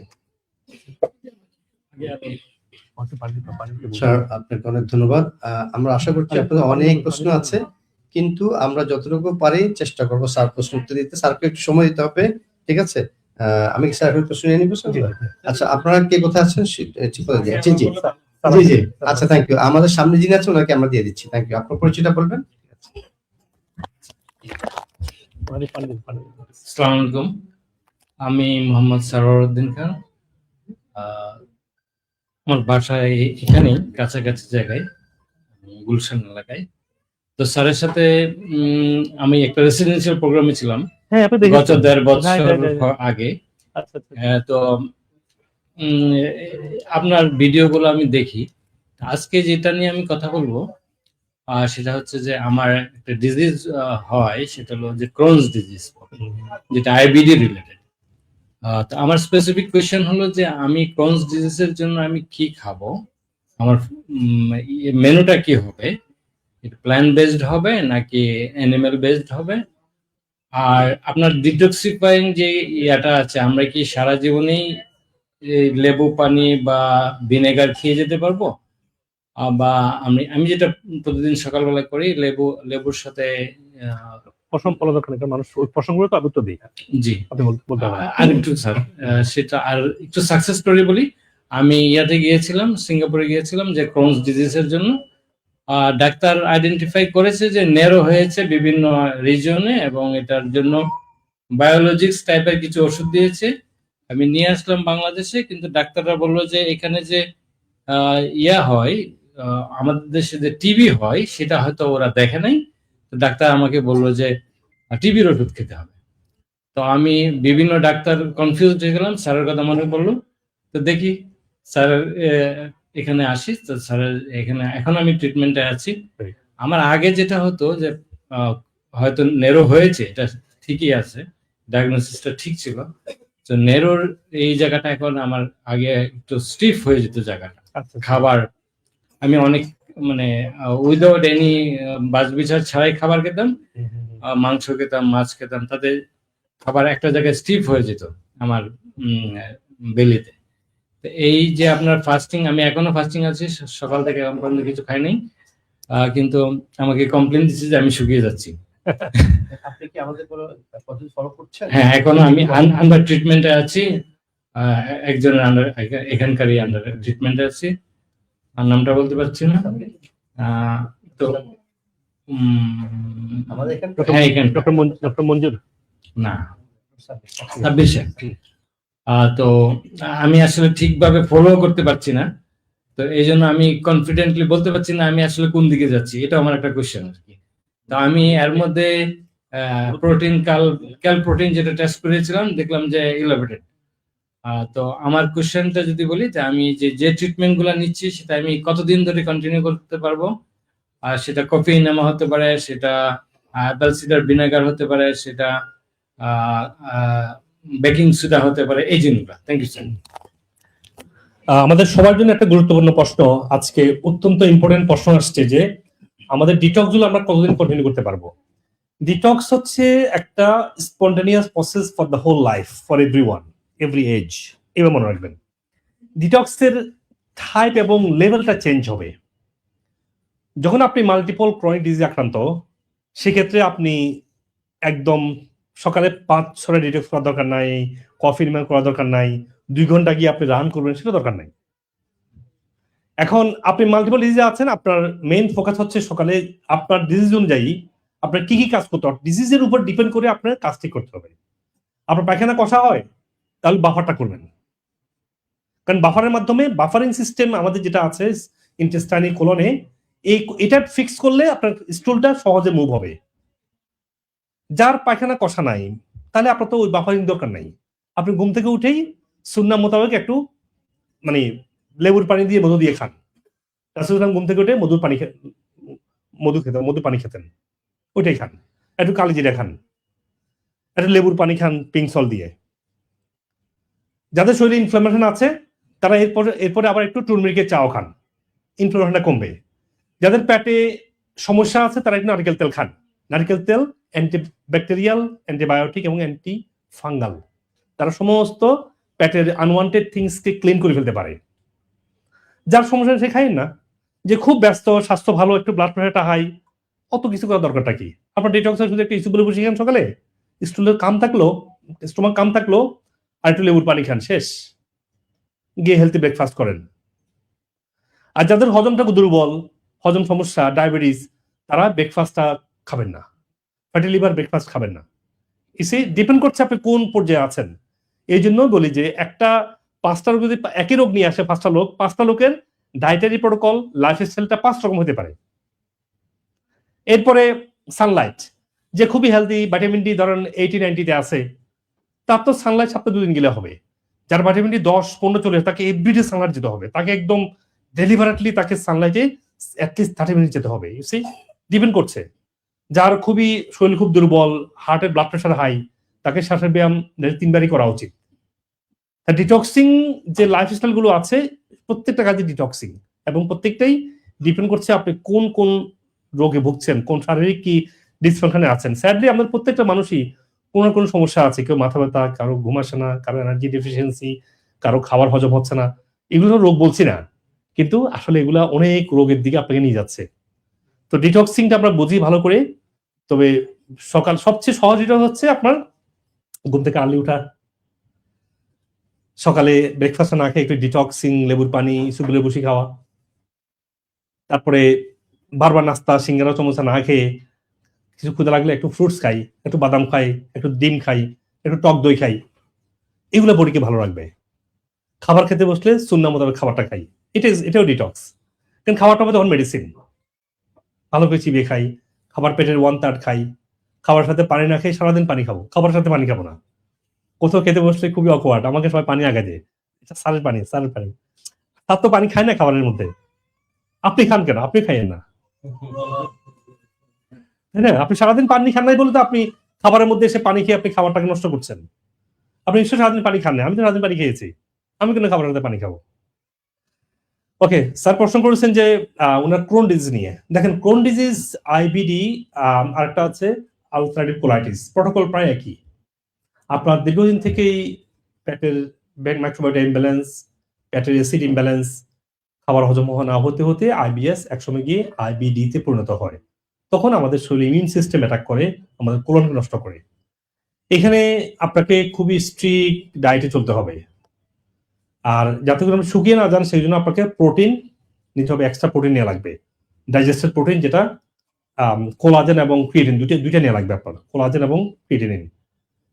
স্যার, আপনাকে অনেক ধন্যবাদ। আমরা আশা করছি আপনাদের অনেক প্রশ্ন আছে, কিন্তু আমরা যতটুকু পারি চেষ্টা করবো স্যার প্রশ্ন উত্তর দিতে। স্যারকে একটু সময় দিতে হবে, ঠিক আছে? আমি কি স্যার প্রশ্ন নিয়ে নিবো? আচ্ছা, আপনারা কে কোথায় আছেন? জি জি জি জি, আচ্ছা, থ্যাংক ইউ। আমাদের সামনে যিনি আছেন ওনাকে আমরা দিয়ে দিচ্ছি। Thank you. আপনার পরিচয়টা বলবেন? আসসালামু আলাইকুম, আমি মোহাম্মদ সারোয়ারউদ্দিন খান। আমার বাসায় এখানেই কাছাকাছি জায়গায়, গুলশান এলাকায়। তো স্যারের সাথে আমি একটা রেসিডেন্সিয়াল প্রোগ্রামে ছিলাম গত 1.5 বছর আগে। তো আপনার ভিডিওগুলো আমি দেখি। আজকে যেটা নিয়ে আমি কথা বলবো সেটা হচ্ছে যে আমার একটা ডিজিজ হয়, সেটা হলো যে ক্রোনস ডিজিজ, যেটা আইবিডি রিলেটেড। তো আমার স্পেসিফিক কোয়েশ্চেন হলো যে আমি ক্রোনস ডিজিজের জন্য আমি কি খাবো, আমার মেনুটা কি হবে, প্ল্যান্ট বেসড হবে নাকি অ্যানিমেল বেসড হবে? আর আপনার ডিটক্সিফাইং যে ইয়াটা আছে, আমরা কি সারা জীবনেই লেবু পানি বা ভিনেগার খেয়ে যেতে পারবো? বা আমি যেটা প্রতিদিন সকালবেলা করি, লেবুর সাথে পশম পলা দরকার নেই, মানুষ ওই পশমগুলো তো আবৃত্ত দিই। জি, আপনি বলতে পারেন। আর একটু স্যার সেটা আর একটু সাকসেস স্টোরি বলি। আমি ইয়াতে গিয়েছিলাম, সিঙ্গাপুরে গিয়েছিলাম, যে ক্রোনস ডিজিজের জন্য ডাক্তার আইডেন্টিফাই করেছে যে নেরো হয়েছে বিভিন্ন রিজনে, এবং এটার জন্য বায়োলজিক্স টাইপের কিছু ওষুধ দিয়েছে। আমি নিয়ে আসলাম বাংলাদেশে, কিন্তু ডাক্তাররা বললো যে এখানে যে ইয়া হয়, আমাদের দেশে যে টিবি হয়, সেটা হয়তো ওরা দেখে নাই। তো ডাক্তার আমাকে বললো যে টিবির ওষুধ খেতে হবে। তো আমি বিভিন্ন ডাক্তার কনফিউজ হয়ে গেলাম, স্যারের কথা মনে পড়লো। তো দেখি স্যার এখানে আসি, তো স্যারের এখানে এখন আমি ট্রিটমেন্টে আছি। আমার আগে যেটা হতো যে হয়তো নেরো হয়েছে, এটা ঠিকই আছে, ডায়াগনোসিসটা ঠিক ছিল। তো নেরোর এই জায়গাটা এখন আমার আগে একটু স্টিফ হয়ে যেত জায়গাটা। আচ্ছা খাবার আমি অনেক মানে উইদাউট এনি বাছ বিচার ছাড়াই খাবার খেতাম, মাংস খেতাম, মাছ খেতাম, তাতে খাবার একটা জায়গায় স্টিফ হয়ে যেত আমার বেলিতে। তো এই যে আপনার ফাস্টিং, আমি এখনো ফাস্টিং আছি, সকাল থেকে এখন পর্যন্ত কিছু খাই নাই, কিন্তু আমাকে কমপ্লেন দিচ্ছে যে আমি শুকিয়ে যাচ্ছি। আপনি কি আমাদের কোনো পদ্ধতি ফলো করছেন? হ্যাঁ, এখনো আমি আন্ডার ট্রিটমেন্টে আছি, একজনের আন্ডার, এখানকারই আন্ডার ট্রিটমেন্টে আছি, আর নামটা বলতে পারছি না। তো আমাদের এখানে হ্যাঁ, এখানে ডক্টর মঞ্জুর না, 26 তো আমি আসলে ঠিকভাবে ফলো করতে পারছি না, তো এই জন্য আমি কনফিডেন্টলি বলতে পারছি না আমি আসলে কোন দিকে যাচ্ছি, এটা আমার একটা কোয়েশ্চেন আর কি। তো আমি এর মধ্যে প্রোটিন ক্যাল প্রোটিন যেটা টেস্ট করেছিলাম, দেখলাম যে এলিভেটেড। তো আমার কোয়েশ্চেনটা যদি বলি, যে আমি যে ট্রিটমেন্ট গুলা নিচ্ছি সেটা আমি কতদিন ধরে কন্টিনিউ করতে পারবো, আর সেটা কফি নেমা হতে পারে, সেটা অ্যাপেল সিডার ভিনেগার হতে পারে, সেটা বেকিং সোডা হতে পারে, এই জিনিসগুলো। Thank you sir. আমাদের সবার জন্য একটা গুরুত্বপূর্ণ প্রশ্ন আজকে, অত্যন্ত ইম্পর্টেন্ট প্রশ্ন আসছে যে আমাদের ডিটক্স গুলো আমরা কতদিন কন্টিনিউ করতে পারবো। ডিটক্স হচ্ছে একটা spontaneous process for the whole life, for everyone, every age. এবার মনে রাখবেন, ডিটক্সের টাইপ এবং লেভেলটা চেঞ্জ হবে। যখন আপনি মাল্টিপল ক্রনিক ডিজিজ আক্রান্ত, সেক্ষেত্রে আপনি একদম সকালে 5-6 ডিটক্স করার দরকার নাই, কফি নির্মাণ করার দরকার নাই, 2 ঘন্টা গিয়ে আপনি রান করবেন, সেটা দরকার নাই। এখন আপনি মাল্টিপল ডিজিজে আছেন, আপনার মেইন ফোকাস হচ্ছে সকালে আপনার ডিজিজ অনুযায়ী আপনার কি কি কাজ করতে হবে, ডিজিজের উপর ডিপেন্ড করে আপনার কাজ ঠিক করতে হবে। আপনার পায়খানা কষা হয়, তাহলে বাফারটা করবেন, কারণ বাফারের মাধ্যমে, বাফারিং সিস্টেম আমাদের যেটা আছে ইন্টেস্টাইনি কোলনে, এটা ফিক্স করলে আপনার স্টুলটা সহজে মুভ হবে। যার পায়খানা কষা নাই, তাহলে আপনার তো ওই বাফারিং দরকার নাই। আপনি ঘুম থেকে উঠেই সুন্নাহ মোতাবেক একটু মানে লেবুর পানি দিয়ে মধু দিয়ে খান। রাসূলুল্লাহ ঘুম থেকে উঠে মধু পানি খেতেন, ওইটাই খান। একটু কালিজিরা খান, একটু লেবুর পানি খান পিঙ্ক সল্ট দিয়ে। যাদের শরীরে ইনফ্লামেশন আছে তারা এরপরে আবার একটু টুরমেরিকের চাও খান, ইনফ্লামেশনটা কমবে। যাদের পেটে সমস্যা আছে তারা একটু নারকেল তেল খান। নারকেল তেল অ্যান্টিব্যাকটেরিয়াল, অ্যান্টিবায়োটিক এবং অ্যান্টি ফাঙ্গাল, তারা সমস্ত পেটের আনওয়ান্টেড থিংসকে ক্লিন করে ফেলতে পারে। যার সমস্যা সে খাইন না, যে খুব ব্যস্ত, স্বাস্থ্য ভালো, একটু ব্লাড প্রেশারটা হাই, অত কিছু করার দরকারটা কি? আপনার ডিটক্সের শুধু একটু ইসুবুলে বসে খান সকালে, স্টুলের কাম থাকলো, স্টোমাক কাম থাকলো, আর একটু লেবুর পানি খান, শেষ। গিয়ে হেলথি ব্রেকফাস্ট করেন। আর যাদের হজমটা দুর্বল, হজম সমস্যা, ডায়াবেটিস, তারা ব্রেকফাস্টটা খাবেন না, ফ্যাটি লিভার ব্রেকফাস্ট খাবেন না। এসে ডিপেন্ড করছে আপনি কোন পর্যায়ে আছেন। এই জন্য বলি যে একটা 5টা রোগ যদি একই রোগ নিয়ে আসে, 5টা লোকের ডায়েটারি প্রোটোকল, লাইফ স্টাইলটা 5 রকম হতে পারে। এরপরে সানলাইট, যে খুবই হেলদি, ভিটামিন ডি ধরেন 80-90 আছে, তার তো সানলাইট সপ্তাহে 2 দিন গেলে হবে। যার ভিটামিন ডি 10-15 চলে, তাকে এভরিডে সানলাইট যেতে হবে, তাকে একদম ডেলিভারেটলি তাকে সানলাইটে অ্যাটলিস্ট 30 মিনিট যেতে হবে। ইউ সি, ডিপেন্ড করছে। যার খুবই শরীর খুব দুর্বল, হার্টের ব্লাড প্রেশার হাই, তাকে শ্বাসের ব্যায়াম 3বারই করা উচিত। ডিটক্সিং যে লাইফস্টাইল গুলো আছে, প্রত্যেকটা কাজে ডিটক্সিং, এবং প্রত্যেকটাই ডিপেন্ড করছে আপনি কোন কোন রোগে ভুগছেন, কোন শারীরিক কি ডিসফাংশনে আছেন। স্যাডলি আমাদের প্রত্যেকটা মানুষই কোনো না কোনো সমস্যা আছে। কেউ মাথা ব্যথা, কারো ঘুম আসে না, কারো এনার্জি ডেফিসিয়েন্সি, কারো খাবার হজম হচ্ছে না। এগুলো রোগ বলছি না, কিন্তু আসলে এগুলা অনেক রোগের দিকে আপনাকে নিয়ে যাচ্ছে। তো ডিটক্সিংটা আমরা বুঝি ভালো করে। তবে সবচেয়ে সহজ ডিটক্স হচ্ছে আপনার ঘুম থেকে আর্লি উঠা, সকালে ব্রেকফাস্ট না খেয়ে একটু ডিটক্সিং লেবুর পানি, ইসুবুলে বসি খাওয়া, তারপরে বারবার নাস্তা, সিঙ্গারা, সমোসা না খেয়ে কিছু ক্ষুধা লাগলে একটু ফ্রুটস খাই, একটু বাদাম খাই, একটু ডিম খাই, একটু টক দই খাই, এগুলো বডিকে ভালো রাখবে। খাবার খেতে বসলে সুন্নাহ মোতাবেক খাবারটা খাই, এটাও ডিটক্স। কারণ খাবারটা হবে তখন মেডিসিন। ভালো করে চিবিয়ে খাই, খাবার পেটের 1/3 খাই, খাবার সাথে পানি না খেয়ে সারাদিন পানি খাবো, খাবারের সাথে পানি খাবো না। কোথাও খেতে বসলে খুবই অকওয়ার্ড, আমাকে সবাই পানি আগে দেয়, সারের পানি। তার তো পানি খায় না খাবারের মধ্যে, আপনি খান কেন? আপনি খাইয়েন না। তাই না? আপনি সারাদিন পানি খান নাই বলে তো আপনি খাবারের মধ্যে এসে পানি খেয়ে আপনি খাবারটাকে নষ্ট করছেন। আপনি নিশ্চয়ই সারাদিন পানি খান না। আমি তো সারাদিন পানি খেয়েছি। আমি কেন খাবারের মধ্যে পানি খাবো? ওকে, স্যার প্রশ্ন করেছেন যে ওনার ক্রোন ডিজিজ নিয়ে। দেখেন, ক্রোন ডিজিজ, আইবিডি, আরেকটা আছে আলসারেটিভ কোলাইটিস, প্রটোকল প্রায় একই। আপনার দীর্ঘদিন থেকেই পেটের মাইক্রোবায়োটা ইমব্যালেন্স, পেটের অ্যাসিড ইমব্যালেন্স, খাবার হজম না হতে হতে আইবিএস একসময় গিয়ে আইবিডি তে পরিণত হয়। তখন আমাদের শরীরে ইমিউন সিস্টেম অ্যাটাক করে, আমাদের কোলনকে নষ্ট করে। এখানে আপনাকে খুবই স্ট্রিক্ট ডায়েটে চলতে হবে। আর যাতে করে আপনি শুকিয়ে না যান, সেই জন্য আপনাকে প্রোটিন নিতে হবে, এক্সট্রা প্রোটিন নেওয়া লাগবে, ডাইজেস্টেড প্রোটিন, যেটা কোলাজেন এবং ক্রিয়েটিন, দুইটা নেওয়া লাগবে আপনার, কোলাজেন এবং ক্রিয়েটিনিন।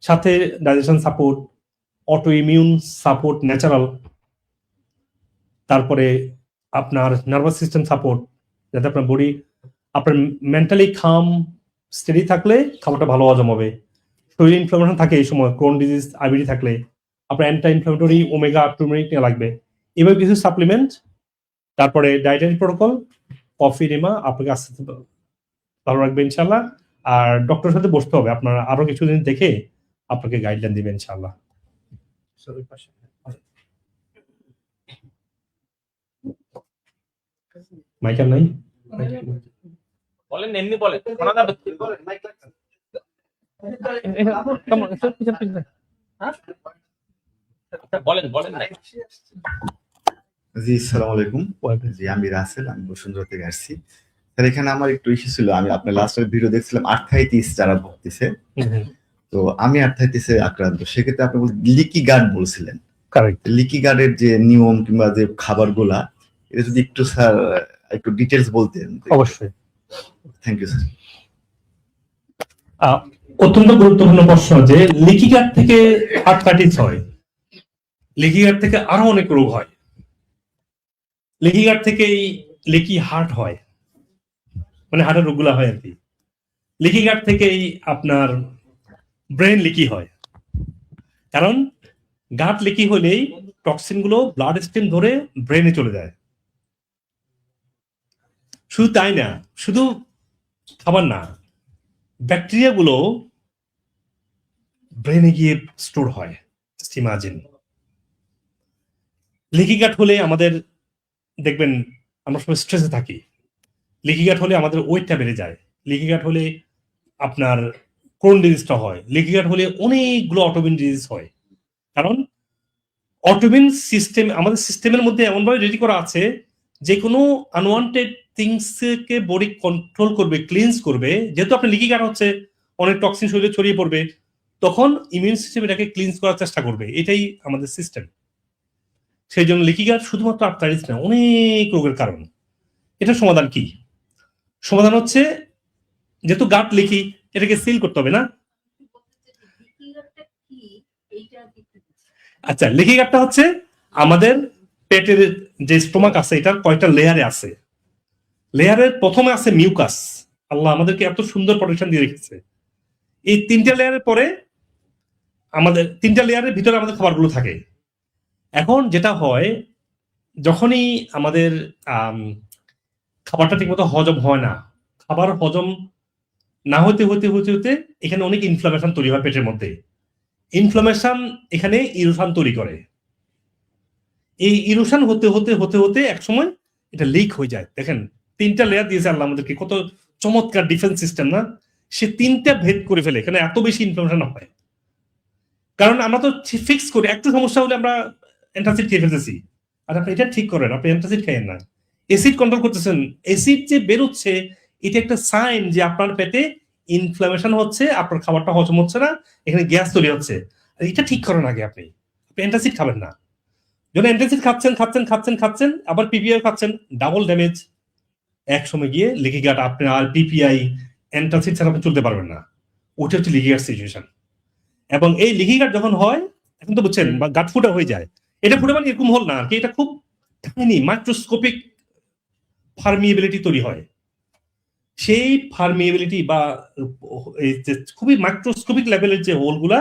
সাথে digestion support, auto immune support natural, তারপরে আপনার নার্ভাস সিস্টেম সাপোর্ট, যাতে আপনার বডি, আপনার মেন্টালি খাম স্টেডি থাকলে খাবারটা ভালো হজম হবে। শরীরে ইনফ্লামেশন থাকে এই সময়, ক্রোন ডিজিজ, আইবিডি থাকলে আপনার অ্যান্টি ইনফ্লামেটরি ওমেগা টার্মেরিক নেওয়া লাগবে। এবার কিছু সাপ্লিমেন্ট, তারপরে ডায়েটারি প্রোটোকল, কফি রিমা আপনাকে আস্তে আস্তে ভালো রাখবে ইনশাল্লাহ। আর ডক্টরের সাথে বসতে হবে, আপনার আরো কিছুদিন দেখে আপনাকে গাইডলাইন দিবে ইনশাল্লাহ। মাইকার নাই? বলেন, এমনি বলেন, শোনা যাবে তো? আচ্ছা, বলেন বলেন না। জি, আসসালামু আলাইকুম। জি, আমি রাসেল, আমি বসুন্ধরা থেকে আসছি। স্যার, এখানে আমার একটু ইস্যু ছিল, আমি আপনার লাস্টের ভিডিও দেখছিলাম আর্থ্রাইটিস যারা ভুগতেছে, তো আমি আর্থ্রাইটিসে আক্রান্ত, সেক্ষেত্রে আপনি লিকি গার্ড বলছিলেন। কারেক্ট। লিকি গার্ডের যে নিয়ম কিংবা যে খাবারগুলা, এটা যদি একটু স্যার একটু ডিটেলস বলতেন। অবশ্যই। Thank you sir. অত্যন্ত গুরুত্বপূর্ণ প্রশ্ন যে লিকি গার্ড থেকে আর্থ্রাইটিস হয়, লিকি গার্ড থেকে আরো অনেক রোগ হয়, লিকি গার্ড থেকেই লিকি হার্ট হয়, মানে হার্টের রোগগুলা হয় আর কি। লিকি গার্ড থেকেই আপনার ব্রেন লিকি হয়, কারণ গার্ড লিকি হলেই টক্সিন গুলো ব্লাড স্ট্রিম ধরে ব্রেনে চলে যায়। শুধু তাই না, শুধু খাবার না, ব্যাকটেরিয়া গুলো ব্রেনে গিয়ে স্টোর হয়। ইমাজিন, লিকি গার্ড হলে আমাদের, দেখবেন আমরা সবাই স্ট্রেসে থাকি, লিকি গার্ড হলে আমাদের ওয়েটটা বেড়ে যায়, লিকি গার্ড হলে আপনার ক্রোন ডিজিজটা হয়, লিকি গার্ড হলে অনেকগুলো অটোমিউন ডিজিজ হয়। কারণ অটোমিউন সিস্টেম আমাদের সিস্টেমের মধ্যে এমনভাবে রেডি করা আছে, যে কোনো আনওয়ান্টেড থিংসকে বডি কন্ট্রোল করবে, ক্লিনস করবে। যেহেতু আপনার লিকি গার্ড হচ্ছে, অনেক টক্সিন শরীরে ছড়িয়ে পড়বে, তখন ইমিউন সিস্টেম এটাকে ক্লিনস করার চেষ্টা করবে। এটাই আমাদের সিস্টেম। সেই জন্য লিকি গার্ড শুধুমাত্র আর্থ্রাইটিস না, অনেক রোগের কারণ। এটা সমাধান কি? সমাধান হচ্ছে, যেহেতু গার্ড লিকি, এটাকে সিল করতে হবে না? আচ্ছা, লিকি গার্ডটা হচ্ছে আমাদের পেটের যে স্টোমাক আছে, এটার কয়টা লেয়ারে আছে। লেয়ারের প্রথমে আছে মিউকাস। আল্লাহ আমাদেরকে এত সুন্দর প্রোটেকশন দিয়ে রেখেছে। এই তিনটা লেয়ারের পরে আমাদের, তিনটা লেয়ারের ভিতরে আমাদের খাবারগুলো থাকে। এখন যেটা হয়, যখনই আমাদের খাবারটা ঠিকমতো হজম হয় না, খাবার হজম না হতে হতে হতে হতে এখানে অনেক ইনফ্লামেশন তৈরি হয় পেটের মধ্যে। ইনফ্লামেশন এখানে ইরোশন তৈরি করে। এই ইরোশন হতে হতে হতে হতে একসময় এটা লিক হয়ে যায়। দেখেন, তিনটা লেয়ার দিয়েছে আল্লাহ আমাদেরকে, কত চমৎকার ডিফেন্স সিস্টেম না? সে তিনটা ভেদ করে ফেলে, এখানে এত বেশি ইনফ্লামেশন হয়। কারণ আমরা তো ফিক্স করি, একটু সমস্যা হলে আমরা অ্যান্টাসিড খেয়ে ফেলতেছি। আর আপনি এটা ঠিক করেন, আপনি অ্যান্টাসিড খাইয়েন না, অ্যাসিড কন্ট্রোল করতেছেন। অ্যাসিড যে বেরোচ্ছে, এটা একটা সাইন যে আপনার পেটে ইনফ্লামেশন হচ্ছে, আপনার খাবারটা হজম হচ্ছে না, এখানে গ্যাস তৈরি হচ্ছে। এটা ঠিক করেন আগে আপনি অ্যান্টাসিড খাবেন না। যখন অ্যান্টাসিড খাচ্ছেন খাচ্ছেন খাচ্ছেন খাচ্ছেন, আবার পিপিআই খাচ্ছেন, ডাবল ড্যামেজ। এক সময় গিয়ে লিকি গার্ড, আপনি আর পিপিআই অ্যান্টাসিড ছাড়া আপনি চলতে পারবেন না। ওটা হচ্ছে লিকি গার্ড সিচুয়েশন। এবং এই লিকি গার্ড যখন হয়, এখন তো বুঝছেন, বা গাট ফুটা হয়ে যায়। এটা ফুটা মানে এরকম হল না আর কি, এটা খুব টাইনি মাইক্রোস্কোপিক পারমিয়েবিলিটি তৈরি হয়। সেই পারমিয়েবিলিটি বা এই যে খুবই মাইক্রোস্কোপিক লেভেলের যে হোলগুলা,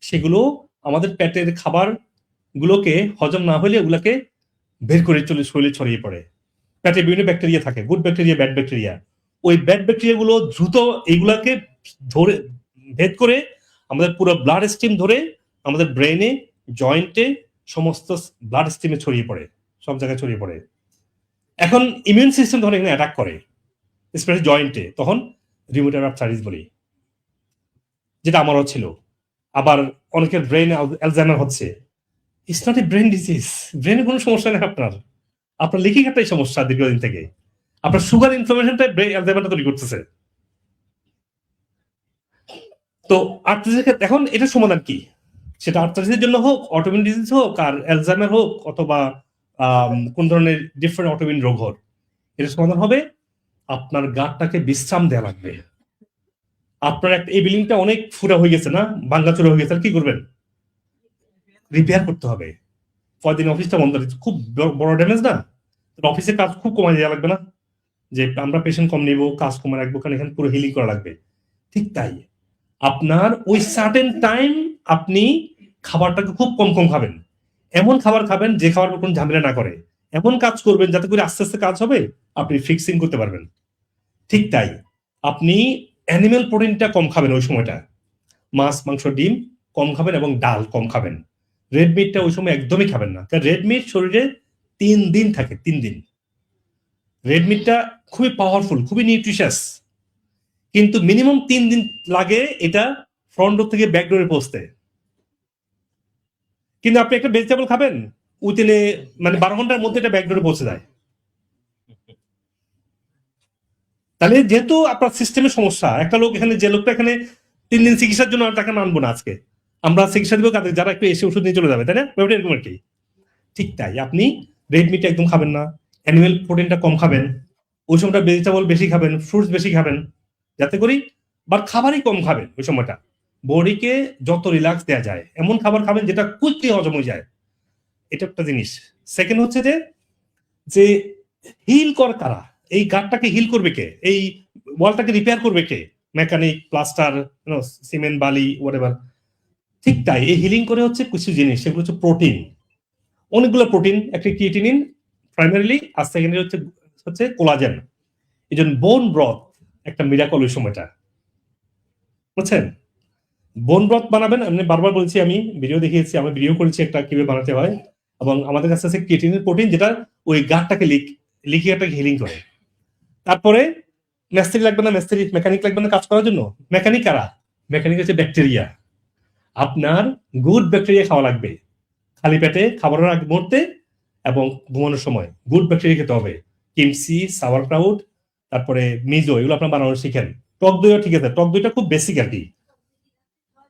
সেগুলো আমাদের পেটের খাবার গুলোকে হজম না হলে ওগুলাকে বের করে চলে শরীরে ছড়িয়ে পড়ে। পেটে বিভিন্ন ব্যাকটেরিয়া থাকে, গুড ব্যাকটেরিয়া, ব্যাড ব্যাকটেরিয়া। ওই ব্যাড ব্যাকটেরিয়া গুলো দ্রুত এইগুলাকে ধরে ভেদ করে আমাদের পুরো ব্লাড স্ট্রিম ধরে আমাদের ব্রেনে, জয়েন্টে, সমস্ত ব্লাড স্ট্রিমে ছড়িয়ে পড়ে, সব জায়গায় ছড়িয়ে পড়ে। এখন ইমিউন সিস্টেম ধরে এখানে অ্যাটাক করে, স্পেশালি জয়েন্টে, তখন রিউমেটয়েড আর্থ্রাইটিস বলি, যেটা আমারও ছিল। আবার অনেকের ব্রেন অ্যালজাইমার হচ্ছে। It's not a brain disease, ব্রেনে কোনো সমস্যা নেই আপনার লিখিং একটাই সমস্যা দীর্ঘদিন থেকে। আপনার সুগার ইনফ্লামেশনটাই ব্রেন অ্যালজাইমারটা তৈরি করতেছে। তো আর্থ্রাইটিস এখন এটা সমাধান কি? সেটা আর্থ্রাইটিসের জন্য হোক, অটোইমিউন ডিজিজ হোক, আর অ্যালজাইমার হোক, অথবা কোন ধরনের ডিফারেন্ট অটোইমিউন রোগ হোক, এটা সমাধান হবে আপনার গাটটাকে বিশ্রাম দেওয়া লাগবে। আপনার একটা এই বিল্ডিংটা অনেক ফুরা হয়ে গেছে না, ভাঙ্গাচোরা হয়ে গেছে, আর কি করবেন? রিপেয়ার করতে হবে। কয়দিন অফিসটা বন্ধ আছে, খুব বড় ড্যামেজ না, অফিসের কাজ খুব কমাই দেওয়া লাগবে না, যে আমরা পেশেন্ট কম নিব, কাজ কমে রাখবো, কারণ এখানে পুরো হিলিং করা লাগবে। ঠিক তাই আপনার ওই সার্টেন টাইম আপনি খাবারটাকে খুব কম কম খাবেন, এমন খাবার খাবেন যে খাবার কোনো ঝামেলা না করে, এমন কাজ করবেন যাতে করে আস্তে আস্তে কাজ হবে, আপনি ফিক্সিং করতে পারবেন। ঠিক তাই আপনি অ্যানিমেল প্রোটিনটা কম খাবেন ওই সময়টা, মাছ, মাংস, ডিম কম খাবেন এবং ডাল কম খাবেন। রেড মিটটা ওই সময় একদমই খাবেন না, কারণ রেড মিট শরীরে 3 দিন থাকে, 3 দিন। রেড মিটটা খুবই পাওয়ারফুল, খুবই নিউট্রিশাস, কিন্তু মিনিমাম 3 দিন লাগে এটা ফ্রন্ট ডোর থেকে ব্যাক ডোরে পৌঁছতে। কিন্তু আপনি একটা ভেজিটেবল খাবেন, উইথিন মানে 12 ঘন্টার মধ্যে এটা ব্যাক ডোরে পৌঁছে যায়। তাহলে যেহেতু আপনার সিস্টেমের সমস্যা, একটা লোক এখানে, যে লোকটা এখানে 3 দিন চিকিৎসার জন্য তাকে মানবো না আজকে, আমরা চিকিৎসা দিব কাদের, যারা একটু এসে ওষুধ নিয়ে চলে যাবে, তাই না? এরকম আর কি। ঠিক তাই আপনি রেড মিট একদম খাবেন না, অ্যানিমেল প্রোটিনটা কম খাবেন, ওই সময়টা ভেজিটেবল বেশি খাবেন, ফ্রুটস বেশি খাবেন, যাতে করি, বা খাবারই কম খাবেন ওই সময়টা, বডিকে যত রিল্যাক্স দেওয়া যায় এমন খাবার খাবেন যেটা কুইকলি হজম হয়ে যায়। এটা একটা জিনিস। সেকেন্ড হচ্ছে যে হিল কর কারা, এই গাটটাকে হিল করবে কে, এই ওয়ালটাকে রিপেয়ার করবে কে? মেকানিক, প্লাস্টার, সিমেন্ট, বালি, হোয়াটএভার। ঠিক তাই এই হিলিং করে হচ্ছে কিছু জিনিস, সেগুলো হচ্ছে প্রোটিন, অনেকগুলো প্রোটিন, একটা ক্রিয়েটিনিন প্রাইমারিলি, আর সেকেন্ডারি হচ্ছে কোলাজেন। এই জন্য বোন ব্রথ একটা মিরাকল ওই সময়টা, বুঝছেন? বোন ব্রথ বানাবেন, আমি বারবার বলছি, আমি ভিডিও দেখিয়েছি, আমি ভিডিও করেছি একটা কিভাবে বানাতে হয়, এবং আমাদের কাছে আছে ক্রিয়েটিনিন প্রোটিন, যেটা ওই গাটটাকে লিকিয়াটাকে হিলিং করে। তারপরে মিস্ত্রি লাগবে না, মেকানিক লাগবে না কাজ করার জন্য। মেকানিক কারা? মেকানিক হচ্ছে ব্যাকটেরিয়া। আপনার গুড ব্যাকটেরিয়া খাওয়া লাগবে খালি পেটে, খাবারের আগে মুহূর্তে এবং ঘুমানোর সময় গুড ব্যাকটেরিয়া খেতে হবে। কিমসি, সাওয়ার ক্রাউড, তারপরে মিজো, এগুলো আপনার বানানো শিখেন। টক দইও ঠিক আছে, টক দইটা খুব বেসিক আর কি।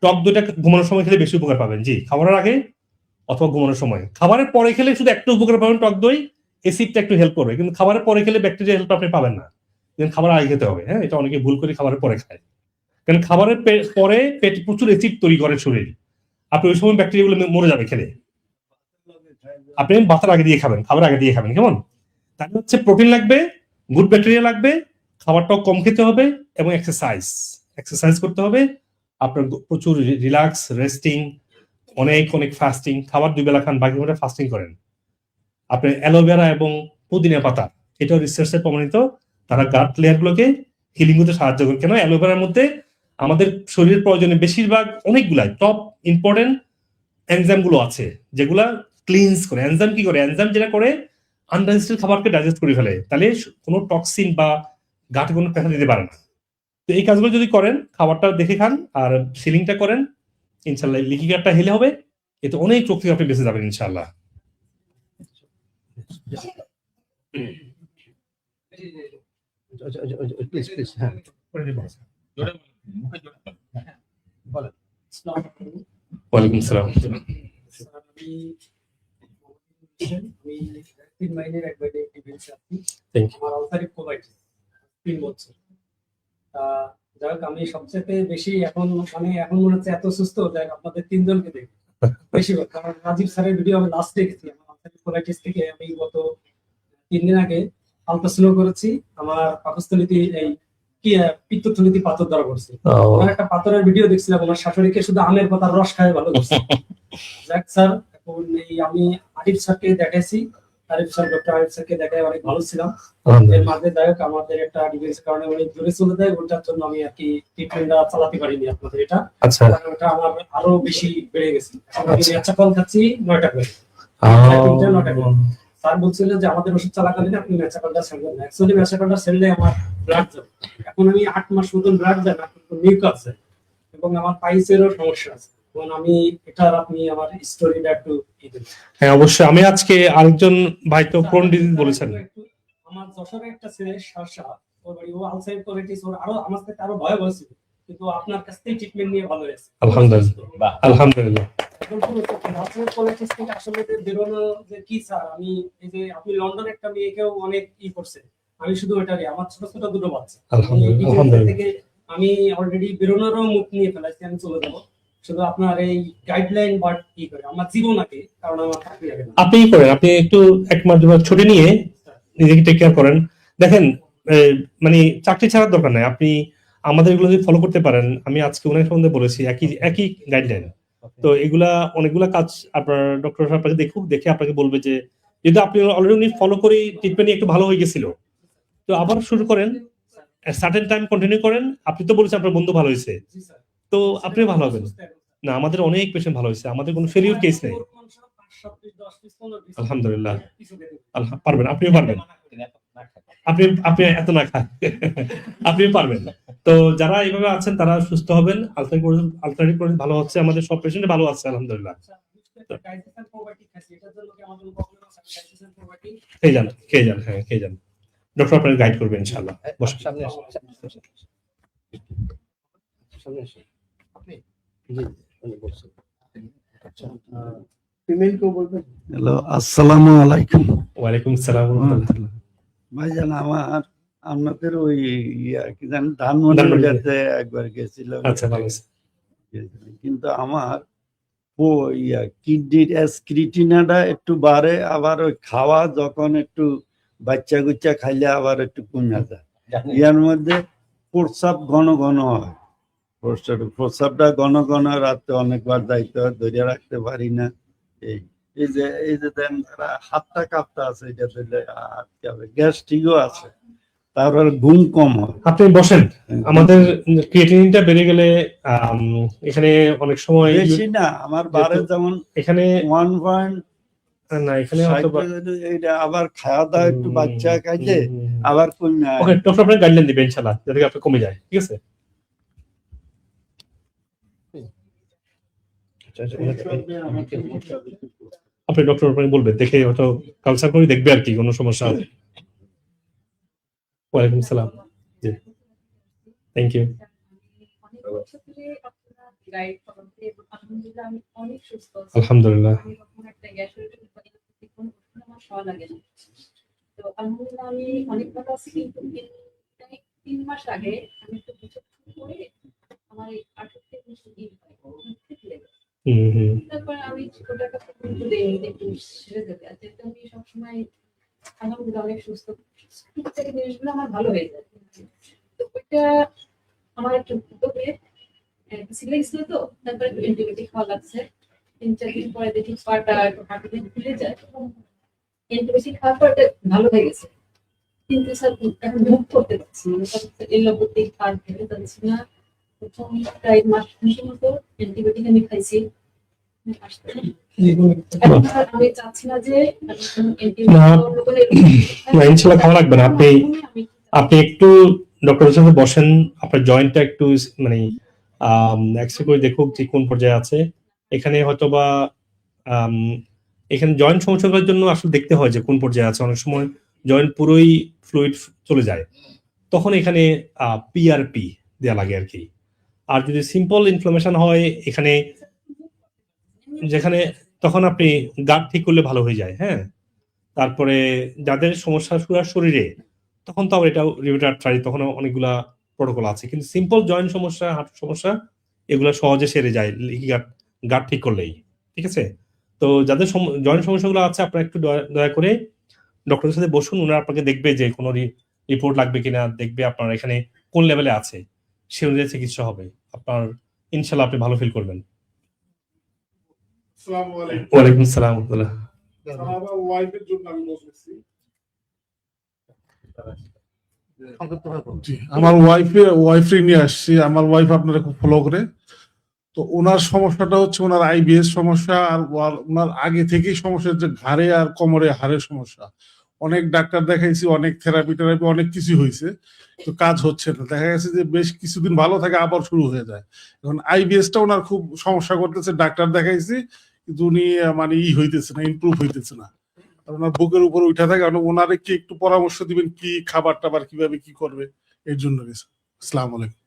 টক দইটা ঘুমানোর সময় খেলে বেশি উপকার পাবেন, জি, খাবারের আগে অথবা ঘুমানোর সময়। খাবারের পরে খেলে শুধু একটু উপকার পাবেন টক দই, এসিডটা একটু হেল্প করবে, কিন্তু খাবারের পরে খেলে ব্যাকটেরিয়া হেল্প আপনি পাবেন না, কিন্তু খাবার আগে খেতে হবে। হ্যাঁ, এটা অনেকে ভুল করে খাবারের পরে খায়, কারণ খাবারের পরে পেট প্রচুর এসিড তৈরি করে শরীর, আপনি ওই সময় ব্যাকটেরিয়াগুলো মরে যাবে খেলে। আপনি ভাতের আগে দিয়ে খাবেন, খাবার আগে দিয়ে খাবেন, কেমন? তাহলে হচ্ছে প্রোটিন লাগবে, গুড ব্যাকটেরিয়া লাগবে, খাবারটাও কম খেতে হবে, এবং এক্সারসাইজ করতে হবে। আপনার প্রচুর রিল্যাক্স, রেস্টিং, অনেক অনেক ফাস্টিং, খাবার 2 বেলা খান, বাকি ঘন্টা ফাস্টিং করেন। আপনি অ্যালোভেরা এবং পুদিনা পাতা, এটাও রিসার্চে প্রমাণিত, তারা গাট লেয়ার গুলোকে হিলিং করতে সাহায্য করে। কেন? অ্যালোভেরার মধ্যে আমাদের শরীরের প্রয়োজনে বেশিরভাগ, অনেকগুলাই টপ ইম্পর্টেন্ট এনজাইম গুলো আছে, যেগুলা ক্লিনস করে। এনজাইম কি করে? এনজাইম যেটা করে আনডাইজেস্টেড খাবারকে ডাইজেস্ট করে ফেলে, তাহলে কোনো টক্সিন বা গাটে কোনো প্রেশার দিতে পারে না। তো এই কাজগুলো যদি করেন, খাবারটা দেখে খান আর সিলিংটা করেন, ইনশাল্লাহ লিকি গাটটা হেলে হবে, এতে অনেক রোগ থেকে আপনি বেঁচে যাবেন ইনশাল্লাহ। প্লিজ প্লিজ, হ্যাঁ বলেন। ওয়ালাইকুম সালাম। যাক, আমি সবচেয়ে বেশি এখন মনে হচ্ছে এত সুস্থ, যাই আপনাদের 3 জনকে দেখি বেশি, কারণ রাজীব স্যারের ভিডিও আমি লাস্ট দেখেছি। আমার কোলাইটিস থেকে আমি গত 3 দিন আগে আলট্রাসাউন্ড করেছি, আমার পাকস্থলীতে এই কি পিত্তথলিতে পাথর ধরা পড়ছে। আমার একটা পাথরের ভিডিও দেখছিলাম, আমার শাশুড়িকে শুধু আমের পাতার রস খায় ভালো করছে। যাক স্যার, এখন এই আমি আরিফ স্যারকে দেখাইছি, আরিফ স্যার, ডক্টর আরিফ স্যারকে দেখায় অনেক ভালো ছিলাম। এর আলহামদুলিল্লাহ। মাঝে যাই হোক আমাদের একটা ডিভাইসের কারণে অনেক দূরে চলে যায়, ওটার জন্য আমি আর কি ট্রিটমেন্টটা চালাতে পারিনি আপনাদের এটা। আচ্ছা। ওটা আমার আরো বেশি বেড়ে গেছে। আমি একটা কল খাচ্ছি 9টা করে, স্যার বলছিল যে আমাদের ওষুধ চলাকালীন আপনি ম্যাচাকলটা ছাড়বেন না। অ্যাকচুয়ালি ম্যাচাকলটা ছাড়লে আমার ব্লাড যাবে। এখন আমি 8 মাস মতন ব্লাড যায় না, কিন্তু মিউকাস আছে এবং আমার পাইসেরও সমস্যা আছে। এখন আমি এটার আপনি আমার স্টোরিটা একটু দিবেন। হ্যাঁ অবশ্যই। আমি আজকে আরেকজন ভাই তো ক্রোন ডিজিজ বলেছেন। আমার যশোরে একটা ছেলে শাসা, ওর বাড়ি, ও আলসাইমার কোলাইটিস, ওর আরো আমার থেকে আরো ভয় ছিল, কিন্তু আপনার কাছ থেকে ট্রিটমেন্ট নিয়ে ভালো হয়েছে। আলহামদুলিল্লাহ। আলহামদুলিল্লাহ। এখন পুরো আলসাইমার কোলাইটিস থেকে আসলে বেরোনো যে কি স্যার, আমি এই যে আপনি লন্ডনে একটা মেয়েকেও অনেক করছে, আমি শুধু ওটারই, আমার ছোট ছোট দুটো বাচ্চা, আলহামদুলিল্লাহ। থেকে আমি অলরেডি বেরোনোরও মুখ নিয়ে ফেলাইছি, আমি চলে যাবো। শুধু আপনার এই গাইডলাইন বা করে আমার জীবন আগে, কারণ আমার চাকরি আগে না। আপনি করেন, আপনি একটু 1 মাস 2 মাস ছুটি নিয়ে নিজেকে টেক কেয়ার করেন। দেখেন মানে চাকরি ছাড়ার দরকার নাই, আপনি আমাদের এগুলো যদি ফলো করতে পারেন, আমি আজকে অনেক সম্বন্ধে বলেছি একই গাইডলাইন। তো এগুলা অনেকগুলা কাজ আপনার ডক্টর আপনাকে দেখুক, দেখে আপনাকে বলবে যে যদি আপনি অলরেডি ফলো করে ট্রিটমেন্ট নিয়ে একটু ভালো হয়ে গেছিল, তো আবার শুরু করেন, সার্টেন টাইম কন্টিনিউ করেন। আপনি তো বলেছেন আপনার বন্ধু ভালো হয়েছে, জি স্যার। তো আপনি ভালো হবেন না। আমাদের অনেক পেশেন্ট ভালো হয়েছে, আমাদের কোনো ফেলিউর কেস নেই। আলহামদুলিল্লাহ। পারবেন, আপনিও পারবেন। আপনি এত না খান, আপনি পারবেন। তো যারা এইভাবে আছেন তারা সুস্থ হবেন, আলটারনেটিভ করে ভালো হচ্ছে, আমাদের সব পেশেন্ট ভালো আছে আলহামদুলিল্লাহ। খেয়ে যান, হ্যাঁ খেয়ে যান, ডক্টর আপনাকে গাইড করবে ইনশাআল্লাহ। বসুন। সামনে আসুন, সামনে আসুন। আপনি জি উনি বলছেন। আচ্ছা, ফিমেল কেউ বলবেন? হ্যালো, আসসালামু আলাইকুম। ওয়ালাইকুম আসসালাম ওয়া রাহমাতুল্লাহ। ভাইজান, আপনাদের ওই কি জানি ধানমন্ডিতে একবার গেছিলাম। আচ্ছা, ভালো আছে। কিন্তু আমার কিডনির স্ক্রিটিনাটা একটু বাড়ে, আবার ওই খাওয়া যখন একটু বাচ্চা গুচ্চা খাইলে আবার একটু কমে যায়। ইয়ার মধ্যে প্রস্রাব ঘন ঘন হয়, প্রস্রাবটা ঘন ঘন, রাতে অনেকবার যাইতে হয়, ধরে রাখতে পারি না। এই যে দেন হাতটা কাঁপতে আছে, এটা দিলে আটকে হবে। গ্যাস্ট্রিকও আছে, তারপরে ঘুম কম হয়। আপনি বসেন। আমাদের ক্রিয়েটিনিনটা বেড়ে গেলে এখানে অনেক সময় বেশি না, আমার বারে যেমন এখানে 1. না, এখানে হয়তো এইটা আবার খাওয়া দাওয়া একটু বাচ্চা খাইলে আবার কমে। ওকে, ডক্টর আপনাকে গাইডলাইন দিবেন ইনশাআল্লাহ, যাতে আপনি কমে যায়। ঠিক আছে? আপনি ডক্টর আপনাকে বলবে, দেখে হয়তো কালচার করে দেখবে আর কি কোনো সমস্যা আছে। ওয়ালাইকুম সালাম। জি, থ্যাংক ইউ। আলহামদুলিল্লাহ। তো আলহামদুলিল্লাহ আমি অনেক ভালো আছি, কিন্তু 3 মাস আগে আমি একটু কিছু করে আমার এই 18 থেকে 20 দিন তারপরে আমি ছোট একটা একটু সেরে যেতে আর যেহেতু আমি সবসময় আলহামদুলিল্লাহ অনেক সুস্থ, থেকে জিনিসগুলো আমার ভালো হয়ে যায়। তো ওইটা আমার একটু উদ্যোগে সিলে গেছিল, তো তারপরে একটু অ্যান্টিবায়োটিক খাওয়া লাগছে। 3-4 দিন পরে দেখি পাটা একটু হাঁটুতে ফুলে যায়, অ্যান্টিবায়োটিক খাওয়ার পর এটা ভালো হয়ে গেছে। কিন্তু স্যার এখন মুভ করতে পারছি না, এলোপ্যাথিক খাওয়ার খেতে পারছি না। প্রথম প্রায় মাস মতো অ্যান্টিবায়োটিক আমি খাইছি। আমি চাচ্ছি না যে ইনশাআল্লাহ খাওয়া লাগবে না। আপনি একটু ডক্টরের সাথে বসেন, আপনার জয়েন্টটা একটু মানে এক্সরে করে দেখুক যে কোন পর্যায়ে আছে। এখানে হয়তো বা এখানে জয়েন্ট সমস্যাগুলোর জন্য আসলে দেখতে হয় যে কোন পর্যায়ে আছে। অনেক সময় জয়েন্ট পুরোই ফ্লুইড চলে যায়, তখন এখানে পিআরপি দেওয়া লাগে আর কি। আর যদি সিম্পল ইনফ্লামেশন হয় এখানে, যেখানে তখন আপনি গাট ঠিক করলে ভালো হয়ে যায়। হ্যাঁ, তারপরে যাদের সমস্যা পুরো শরীরে, তখন তো এটা রিউমেটয়েড আর্থ্রাইটিস, তখন অনেকগুলা প্রোটোকল আছে। কিন্তু সিম্পল জয়েন্ট সমস্যা, হাঁটুর সমস্যা, এগুলো সহজে সেরে যায় লিকি গাট ঠিক করলেই। ঠিক আছে? তো যাদের জয়েন্ট সমস্যাগুলো আছে, আপনারা একটু দয়া করে ডক্টরের সাথে বসুন, ওনারা আপনাকে দেখবে যে কোনো রিপোর্ট লাগবে কিনা, দেখবে আপনার এখানে কোন লেভেলে আছে, সে অনুযায়ী চিকিৎসা হবে। আপনার ইনশাআল্লাহ আপনি ভালো ফিল করবেন। ওয়ালাইকুম আসসালাম। আমার ওয়াইফের জন্য আমি বলতেছি জি, আমার ওয়াইফে নিয়ে আসছি। আমার ওয়াইফ আপনারা খুব ফলো করে, তো ওনার সমস্যাটা হচ্ছে ওনার আইবিএস সমস্যা, আর ওনার আগে থেকেই সমস্যা হচ্ছে ঘাড়ে আর কোমরে হাড়ের সমস্যা। অনেক ডাক্তার দেখাইছি, অনেক থেরাপি অনেক কিছু হয়েছে, তো কাজ হচ্ছে না। দেখা গেছে যে বেশ কিছুদিন ভালো থাকে, আবার শুরু হয়ে যায়। এখন আইবিএসটা ওনার খুব সমস্যা করতেছে, ডাক্তার দেখাইছি, কিন্তু উনি মানে হইতেছে না, ইমপ্রুভ হইতেছে না। আর ওনার বুকের উপর উঠা থাকে। ওনারে কি একটু পরামর্শ দিবেন, কি খাবার টাবার কিভাবে কি করবে এর জন্য? আসসালামু আলাইকুম।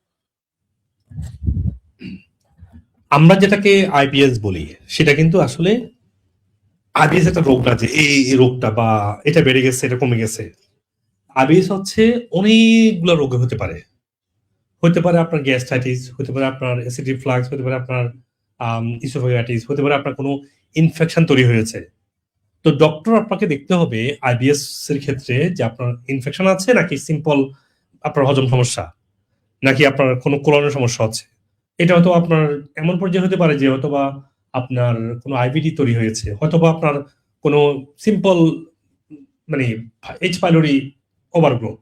আমরা যেটাকে আইবিএস বলি সেটা কিন্তু আসলে আইবিএস একটা রোগ না যে এই রোগটা বা এটা বেড়ে গেছে এটা কমে গেছে। আইবিএস হচ্ছে অনেকগুলো রোগ হতে পারে আপনার গ্যাস্ট্রাইটিস, হতে পারে আপনার অ্যাসিড রিফ্লাক্স, হতে পারে আপনার ইসোফেগাইটিস, হতে পারে আপনার কোনো ইনফেকশন তৈরি হয়েছে। তো ডক্টর আপনাকে দেখতে হবে আইবিএস এর ক্ষেত্রে যে আপনার ইনফেকশন আছে নাকি সিম্পল আপনার হজম সমস্যা, নাকি আপনার কোনো কোলনের সমস্যা আছে। এটা হয়তো আপনার এমন পর্যায়ে হতে পারে যে হয়তোবা আপনার কোনো আইবিডি তৈরি হয়েছে, হয়তোবা আপনার কোনো সিম্পল মানে এইচ পাইলোরি ওভারগ্রোথ।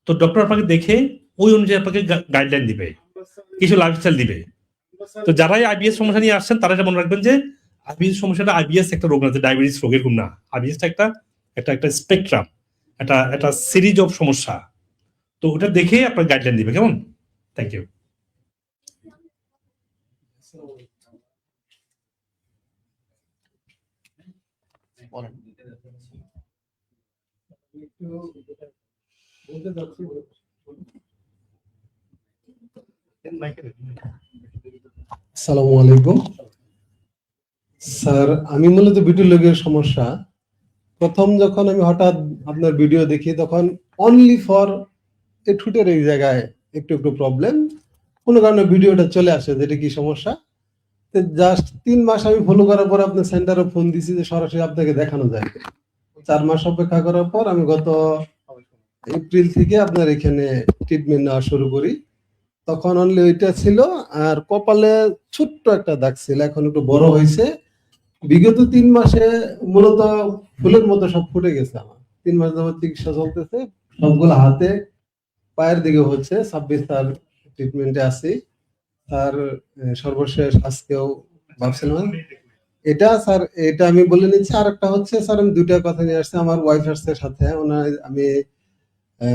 তো ডক্টর আপনাকে দেখে ওই অনুযায়ী আপনাকে গাইডলাইন দিবে, কিছু লাইফস্টাইল দিবে। তো যারাই আইবিএস সমস্যা নিয়ে আসছেন তারা এটা মনে রাখবেন যে আইবিএস সমস্যাটা আইবিএস একটা রোগ না, ডায়াবেটিস রোগের গুণ না। আইবিএসটা একটা স্পেকট্রাম, একটা সিরিজ অফ সমস্যা। তো ওটা দেখে আপনার গাইডলাইন দিবে। কেমন? Thank you. আসসালামু আলাইকুম স্যার, আমি মূলত ভিটিলিগোর সমস্যা। প্রথম যখন আমি হঠাৎ আপনার ভিডিও দেখি তখন অনলি ফর ঠুটের এই জায়গায় একটু প্রবলেম, কোনো কারণে ভিডিওটা চলে আসে যেটা কি সমস্যা। জাস্ট 3 মাস আমি ফলো করার পর আপনার সেন্টারে ফোন দিছি যে সরাসরি আপনাকে দেখানো যায়। 4 মাস অপেক্ষা করার পর আমি গত এপ্রিল থেকে আপনার এখানে ট্রিটমেন্ট নেওয়া শুরু করি। তখন অনলি ওইটা ছিল, আর কপালে ছোট্ট একটা দাগ ছিল, এখন একটু বড় হয়েছে। বিগত 3 মাসে মূলত ফুলের মতো সব ফুটে গেছে। আমার 3 মাস যাবত চিকিৎসা চলতেছে, সবগুলো হাতে পায়ের দিকে হচ্ছে। 26 তার ট্রিটমেন্টে আছি। আর সর্বশেষ আজকেও ভাবছিলাম এটা স্যার, এটা আমি বলে নিচ্ছি। আর একটা হচ্ছে স্যার, আমি 2টা কথা নিয়ে আসছি। আমার ওয়াইফের সাথে আমি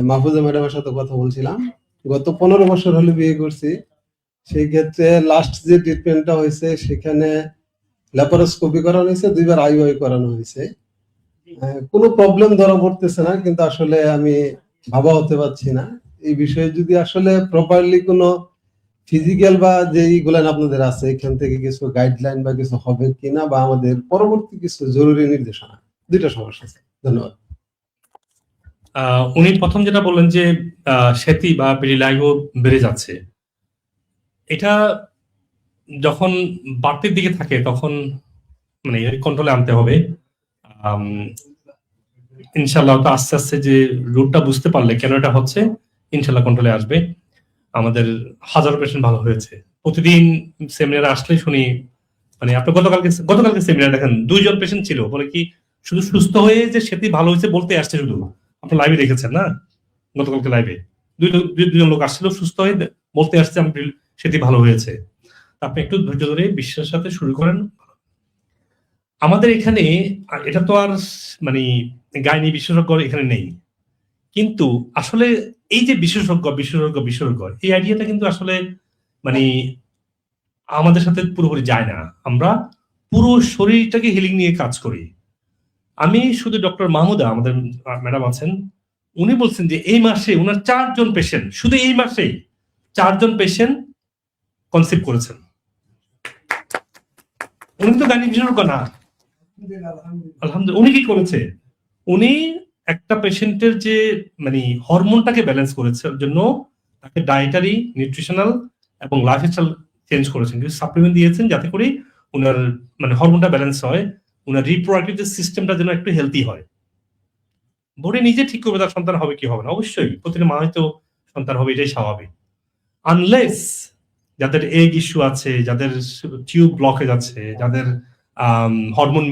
মাহফুজা ম্যাডামের সাথে কথা বলছিলাম। গত 15 বছর হলে বিয়ে করছি। সেই ক্ষেত্রে লাস্ট যে ট্রিটমেন্টটা হয়েছে সেখানে ল্যাপারোস্কোপি করানো হয়েছে, 2বার আইওআই করানো হয়েছে। কোনো প্রবলেম ধরা পড়তেছে না, কিন্তু আসলে আমি ভাবা হতে পারছি না এই বিষয়ে। যদি আসলে প্রপারলি কোনো ফিজিক্যাল বা যেইগুলো আপনাদের আছে এখান থেকে কিছু গাইডলাইন বা কিছু হবে কিনা, বা আমাদের পরবর্তী কিছু জরুরি নির্দেশনা। 2টা সমস্যা আছে। ধন্যবাদ। উনি প্রথম যেটা বললেন যে সেতি বা পেরিলাইগো বেড়ে যাচ্ছে, এটা যখন বাড়তির দিকে থাকে তখন মানে কন্ট্রোলে আনতে হবে। ইনশাল্লাহ তো আস্তে আস্তে যে রুটটা বুঝতে পারলে কেন এটা হচ্ছে, ইনশাল্লাহ কন্ট্রোলে আসবে। আমাদের হাজারো পেশেন্ট ভালো হয়েছে। প্রতিদিন সেমিনারে আসলে শুনি, মানে আপনি গতকালকে সেমিনার দেখেন 2 জন পেশেন্ট ছিল, বলে কি শুধু সুস্থ হয়ে যে সেটি ভালো হয়েছে বলতে আসছে। শুধু আপনি লাইভে দেখেছেন না, গতকালকে লাইভে 2 জন লোক আসছিল সুস্থ হয়ে বলতে আসছে সেটি ভালো হয়েছে। আপনি একটু ধৈর্য ধরে বিশ্বাসের সাথে শুরু করেন। আমাদের এখানে এটা তো আর মানে গাইনি বিশেষজ্ঞ এখানে নেই, কিন্তু আসলে এই যে বিশেষজ্ঞ এই আইডিয়াটা কিন্তু আসলে মানে আমাদের সাথে পুরোপুরি যায় না। আমরা পুরো শরীরটাকে হিলিং নিয়ে কাজ করি। আমি শুধু ডক্টর মাহমুদা, আমাদের ম্যাডাম আছেন, উনি বলছেন যে এই মাসে উনার 4 জন পেশেন্ট, শুধু এই মাসে 4 জন পেশেন্ট কনসিভ করেছেন। উনি তো গাইনি বিশেষজ্ঞ না। আলহামদুলিল্লাহ। উনি কি করেছে? উনি একটা পেশেন্টের যে মানে হরমোনটাকে ব্যালেন্স করেছে জন্য তাকে ডায়েটারি, নিউট্রিশনাল এবং লাইফস্টাইল চেঞ্জ করেছেন, কিছু সাপ্লিমেন্ট দিয়েছেন যাতে করে ওনার মানে হরমোনটা ব্যালেন্স হয়, ওনার রিপ্রোডাক্টিভ সিস্টেমটা যেন একটু হেলদি হয়। বডি নিজে ঠিক করবে তার সন্তান হবে কি হবে না। অবশ্যই প্রতিটা মা হয়তো সন্তান হবে, এটাই স্বাভাবিক। আনলেস যাদের এগ ইস্যু আছে, যাদের টিউব ব্লকেজ আছে, যাদের হরমোন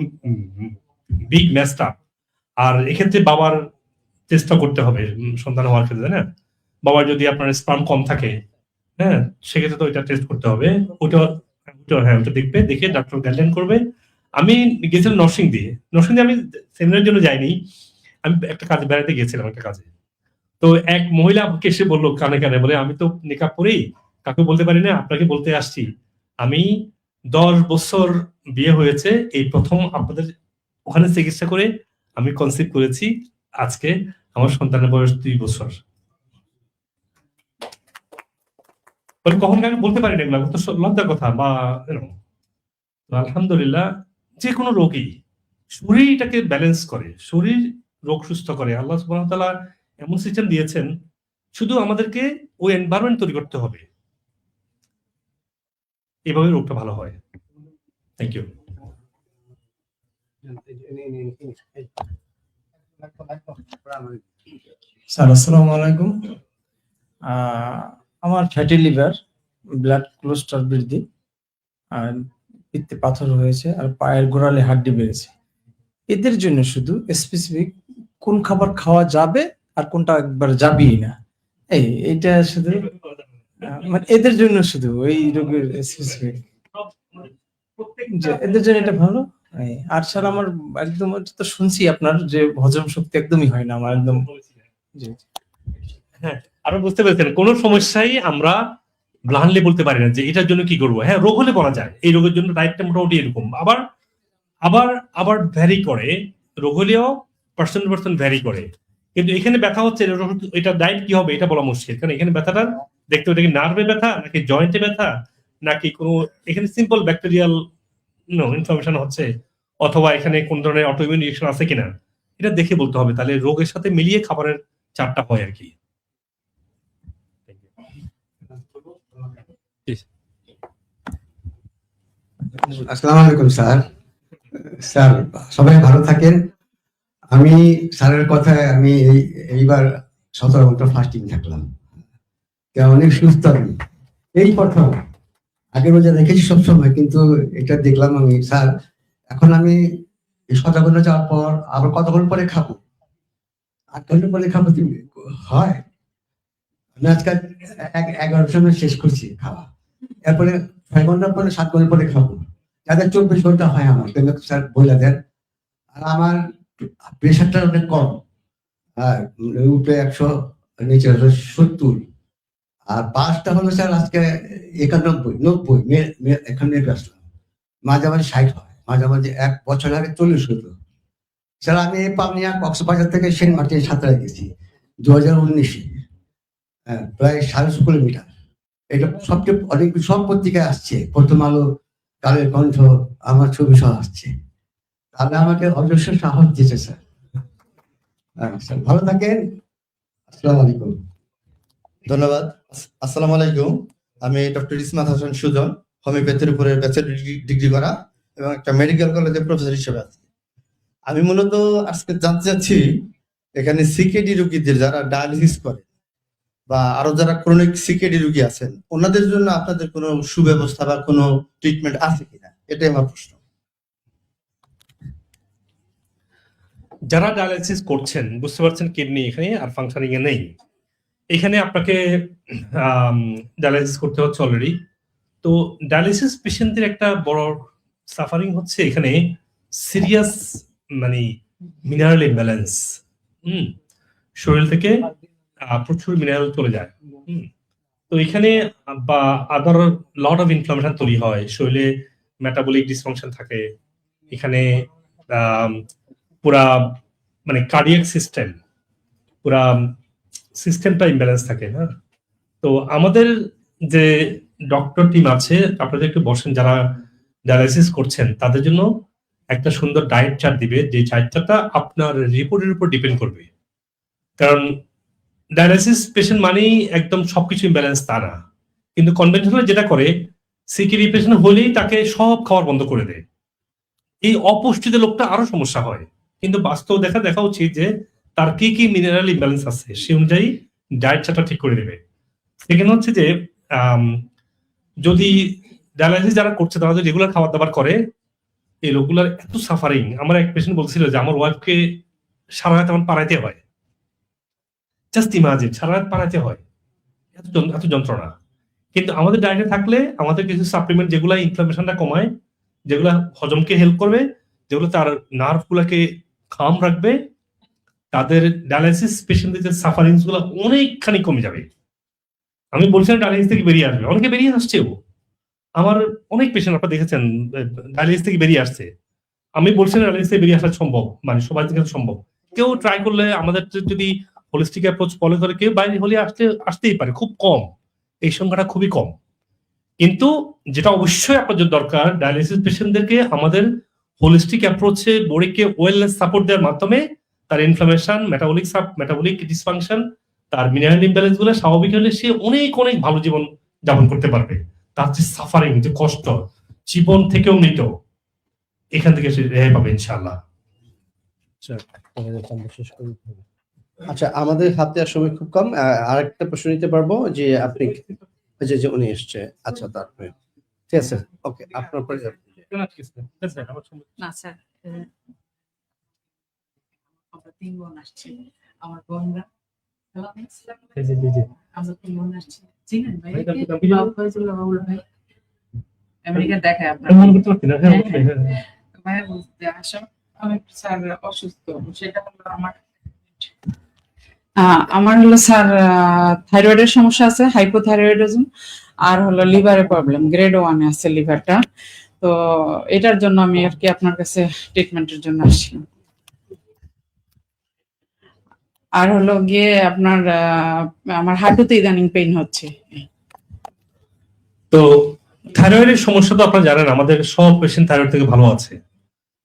বিগ ম্যাচটা। আর এক্ষেত্রে বাবার চেষ্টা করতে হবে সন্তান হওয়ার ক্ষেত্রে, তাই না? বাবার যদি আপনার স্পার্ম কম থাকে, হ্যাঁ, সেক্ষেত্রে তো ওইটা টেস্ট করতে হবে। ওটা ওটা দেখবে, দেখে ডাক্তার গাইডলাইন করবে। আমি গেছিলাম নরসিংদী আমি সেমিনারের জন্য যাইনি, আমি একটা কাজে বেড়াতে গিয়েছিলাম একটা কাজে। তো এক মহিলা আমাকে এসে বললো কানে কানে, বলে আমি তো নিকাব পরি, কাকে বলতে পারি না, আপনাকে বলতে আসছি, আমি 10 বছর বিয়ে হয়েছে, এই প্রথম আপনাদের ওখানে চিকিৎসা করে আমি কনসিভ করেছি, আজকে আমার সন্তানের বয়স 2 বছর। কখন আমি বলতে পারি না এগুলো, তো লজ্জার কথা। বা আলহামদুলিল্লাহ, যে কোনো রোগী শরীরটাকে ব্যালেন্স করে, শরীর রোগ সুস্থ করে। আল্লাহ সুবহানাহু ওয়া তাআলা এমন সিস্টেম দিয়েছেন, শুধু আমাদেরকে ওই এনভায়রনমেন্ট তৈরি করতে হবে, এভাবে রোগটা ভালো হয়। Thank you. স্যার আসসালামু আলাইকুম। আমার ফ্যাটি লিভার, ব্লাড কোলেস্ট্রল বৃদ্ধি, আর পিত্তে পাথর হয়েছে, আর পায়ের গোড়ালি হাড্ডি বেড়েছে। এদের জন্য শুধু স্পেসিফিক কোন খাবার খাওয়া যাবে আর কোনটা একবার যাবেই না, এইটা শুধু মানে এদের জন্য শুধু ওই রোগের স্পেসিফিক, এদের জন্য এটা ভালো। আর স্যার আমার একদম তো শুনছি আপনার যে হজম শক্তি একদমই হয় না আমার একদম। হ্যাঁ, আপনি বুঝতে পেরেছেন, কোন সমস্যাই আমরা ব্লাইন্ডলি বলতে পারি না যে এটার জন্য কি করবো। হ্যাঁ, রোগ হলে বলা যায় এই রোগের জন্য ডায়েটটা মোটামুটি এরকম, আবার আবার আবার ভ্যারি করে, রোগ হলেও পার্সন টু পার্সন ভ্যারি করে। কিন্তু এখানে ব্যথা হচ্ছে, এটা ডায়েট কি হবে এটা বলা মুশকিল, কারণ এখানে ব্যথাটা দেখতে হবে কি নার্ভে ব্যথা নাকি জয়েন্টে ব্যথা নাকি কোনো এখানে সিম্পল ব্যাকটেরিয়াল ইনফরমেশন হচ্ছে, অথবা এখানে কোন ধরনের অটোইমিউন রিঅ্যাকশন আছে কিনা, এটা দেখে বলতে হবে। তাহলে রোগের সাথে মিলিয়ে খাবারের চারটা হয় আর কি। আসসালামু আলাইকুম স্যার। স্যার সবাই ভালো থাকেন। আমি স্যারের কথায় আমি এইবার 17 ঘন্টা ফাস্টিং থাকলাম, অনেক সুস্থ আমি। এই প্রথম, আগে রোজা রেখেছি সবসময়, কিন্তু এটা দেখলাম আমি স্যার। এখন আমি 17 ঘন্টা যাওয়ার পর আবার কতক্ষণ পরে খাবো? 8 ঘন্টা পরে খাবো হয়? আমি আজকাল 11টার সময় শেষ করছি খাওয়া, এরপরে 6 ঘন্টা পরে 7 ঘন্টা পরে খাবো। যাদের 24 ঘন্টা হয় আমার, স্যার বলে দেন। আর আমার প্রেশারটা অনেক কম, আর উপরে 100, নিচে 70, আর পাঁচটা হলো স্যার আজকে 91, 90 এখানে আসলাম। মাঝে মাঝে 60 হয়, মাঝে মাঝে 1 বছর আগে 40 হতো। স্যার আমি পাবনিয়া কক্সবাজার থেকে সেন্ট মার্টিন সাঁতরে গেছি 2019-এ, প্রায় 650 কিলোমিটার। এটা সবচেয়ে অনেক সব পত্রিকায় আসছে, প্রথম আলো, কালের কণ্ঠ, আমার ছবি সহ আসছে। তাহলে আমাকে অজস্র সাহস দিয়েছে স্যার। স্যার ভালো থাকেন, আসসালামু আলাইকুম। ধন্যবাদ। আসসালামু আলাইকুম। আমি ডক্টর ইসমাত হাসান সুজন, হোমিওপ্যাথির উপরে ব্যাচেলর ডিগ্রি করা এবং একটা মেডিকেল কলেজের প্রফেসর হিসেবে আছি। আমি মূলত আজকে জানতে চাচ্ছি, এখানে সিকেডি রোগীদের যারা ডায়ালিসিস করে বা আরো যারা ক্রনিক সিকেডি রোগী আছেন, ওনাদের জন্য আপনাদের কোনো সুব্যবস্থা বা কোনো ট্রিটমেন্ট আছে কিনা, এটাই আমার প্রশ্ন। যারা ডায়ালিসিস করছেন বুঝতে পারছেন কিডনি এখানে আর ফাংশনিং এ নেই, এখানে আপনাকে ডায়ালিসিস করতে হচ্ছে অলরেডি। তো ডায়ালিসিস পেশেন্টদের একটা বড় সাফারিং হচ্ছে এখানে সিরিয়াস মানে মিনারেল ইমব্যালেন্স। শরীর থেকে প্রচুর মিনারেল চলে যায়। তো এখানে বা আদার লট অফ ইনফ্লামেশন তৈরি হয়, শরীরে মেটাবলিক ডিসফাংশন থাকে, এখানে পুরা মানে কার্ডিয়াক সিস্টেম, পুরা সিস্টেমটা ইমব্যালেন্স থাকে। হ্যাঁ, তো আমাদের যে ডক্টর টিম আছে, আপনাদের একটু বসেন, যারা ডায়ালিসিস করছেন তাদের জন্য একটা সুন্দর ডায়েট চার্ট দিবে, যে ডায়েট চার্টটা আপনার রিপোর্টের উপর ডিপেন্ড করবে। কারণ ডায়ালিসিস পেশেন্ট মানেই একদম সবকিছু ইমব্যালেন্স তা না, কিন্তু কনভেনশনাল যেটা করে, সিকিডি পেশেন্ট হলেই তাকে সব খাবার বন্ধ করে দেয়। এই অপুষ্টিতে লোকটা আরো সমস্যা হয়, কিন্তু বাস্তব দেখা উচিত যে তার কি কি মিনারেল ইমব্যালেন্স আছে, সেই অনুযায়ী ডায়েট চার্টটা ঠিক করে দেবে। সেখানে হচ্ছে যে যদি ডায়ালিসিস যারা করছে তারা যদি রেগুলার খাবার দাবার করে, এই লোকগুলার এত সাফারিং। আমার এক পেশেন্ট বলছিল যে আমার ওয়াইফকে সারা রাত আমার পাড়াইতে হয়, জাস্ট ইমাজিন, সারা রাত পাড়াইতে হয়, এত যন্ত্রণা। কিন্তু আমাদের ডায়েটে থাকলে আমাদের কিছু সাপ্লিমেন্ট যেগুলো ইনফ্লামেশনটা কমায়, যেগুলো হজমকে হেল্প করবে, যেগুলো তার নার্ভ গুলাকে কাম রাখবে, তাদের ডায়ালিসিস পেশেন্টদের যে সাফারিংস গুলো অনেকখানি কমে যাবে। আমি বলছিলাম ডায়ালিসিস থেকে বেরিয়ে আসবে, অনেকে বেরিয়ে আসছেও। আমার অনেক পেশেন্ট আপনারা দেখেছেন ডায়ালিসিস থেকে বেরিয়ে আসছে। আমি বলছিলাম ডায়ালিসিস থেকে বেরিয়ে আসা সম্ভব, মানে সবাই থেকে সম্ভব। কেউ ট্রাই করলে, আমাদের যদি হোলিস্টিক অ্যাপ্রোচ ফলো করে কেউ বাইরে হলে আসতেই পারে, খুব কম, এই সংখ্যাটা খুবই কম। কিন্তু যেটা অবশ্যই আপনাদের দরকার, ডায়ালিসিস পেশেন্টদেরকে আমাদের হোলিস্টিক অ্যাপ্রোচে বডিকে ওয়েলনেস সাপোর্ট দেওয়ার মাধ্যমে তার ইনফ্লামেশন, মেটাবলিক ডিসফাংশন, তার মিনারেল ইমব্যালেন্স গুলো স্বাভাবিক হলে সে অনেক অনেক ভালো জীবন যাপন করতে পারবে। তার যে সাফারিং, যে কষ্ট, জীবন থেকেও মৃত, এখান থেকে সে রেহাই পাবে ইনশাআল্লাহ। আচ্ছা, আমাদের হাতে আর সময় খুব কম। আরেকটা প্রশ্ন নিতে পারবো যে আপনি যে উনি এসছে, আচ্ছা তারপরে ঠিক আছে, ওকে, আপনার পরে না স্যার, আমরা 3 বোন আসছি, আমার বোনরা আমরা 3 বোন আসছি। চিনেন ভাই? ভাই আমেরিকা দেখায় আপনার ভাই বলতে আসো। আমি স্যার অসুস্থ, সেটা হলো আমার হলো স্যার থাইরয়েডের সমস্যা আছে, হাইপোথাইরয়েডিজম, আর হলো লিভারের প্রবলেম, গ্রেড 1 আছে লিভারটা। তো এটার জন্য আমি আর কি আপনার কাছে ট্রিটমেন্টের জন্য আসছিলাম। আর হলো গিয়ে আপনার আমার হাঁটুতে ইদানিং পেইন হচ্ছে। তো থাইরয়েডের সমস্যা তো আপনারা জানেন, আমাদের সব পেশেন্ট থাইরয়েড থেকে ভালো আছে।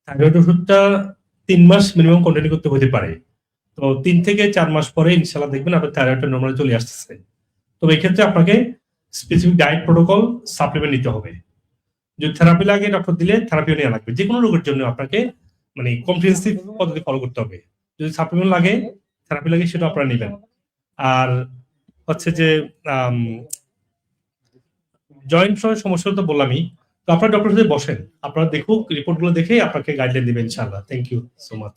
থাইরয়েড ওষুধটা 3 মাস মিনিমাম কন্টিনিউ করতে হতে পারে। তো 3 থেকে 4 মাস পরে ইনশাআল্লাহ দেখবেন আপনার থাইরয়েডটা নরমালে চলে আসতেছে। তবে এক্ষেত্রে আপনাকে স্পেসিফিক ডায়েট প্রোটোকল, সাপ্লিমেন্ট নিতে হবে। যদি থেরাপি লাগে ডক্টর দিলে থেরাপিও নেওয়া লাগবে। যে কোনো রোগের জন্য আপনাকে মানে কম্প্রিহেন্সিভ পদ্ধতি ফলো করতে হবে। যদি সাপ্লিমেন্ট লাগে, থেরাপি লাগে, সেটা আপনারা নেবেন। আর হচ্ছে যে জয়েন্ট সমস্যা তো বললামই। তো আপনারা ডক্টর সাথে বসেন, আপনারা দেখুক, রিপোর্ট গুলো দেখে আপনাকে গাইডলাইন দিবেন ইনশাআল্লাহ। Thank you so much.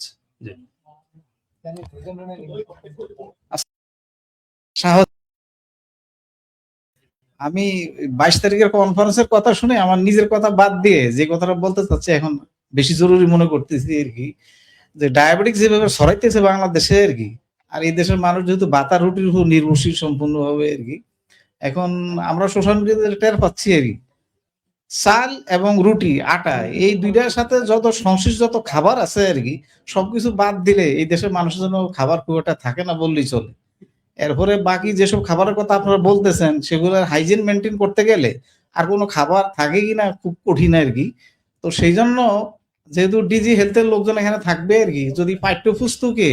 আমি 22 তারিখের কনফারেন্সের কথা শুনে আমার নিজের কথা বাদ দিয়ে যে কথাটা বলতে চাচ্ছি এখন বেশি জরুরি মনে করতেছি আর কি, যে ডায়াবেটিক যেভাবে ছড়াইতেছে বাংলাদেশে আর কি, আর এই দেশের মানুষ যেহেতু বাতা রুটির উপর নির্ভরশীল সম্পূর্ণভাবে আর কি, এখন আমরা সোশ্যাল মিডিয়াতে টের পাচ্ছি আর কি, চাল এবং রুটি, আটা, এই দুইটার সাথে যত সংশ্লিষ্ট যত খাবার আছে আর কি, সবকিছু বাদ দিলে এই দেশের মানুষের জন্য খাবার খুব একটা থাকে না বললেই চলে। এরপরে বাকি যেসব খাবারের কথা আপনারা বলতেছেন সেগুলোর হাইজিন মেনটেন করতে গেলে আর কোনো খাবার থাকে কিনা খুব কঠিন আর কি। তো সেই জন্য যেহেতু ডিজি হেলথের লোকজন এখানে থাকবে আর কি, যদি পাঠ্যপুস্তকে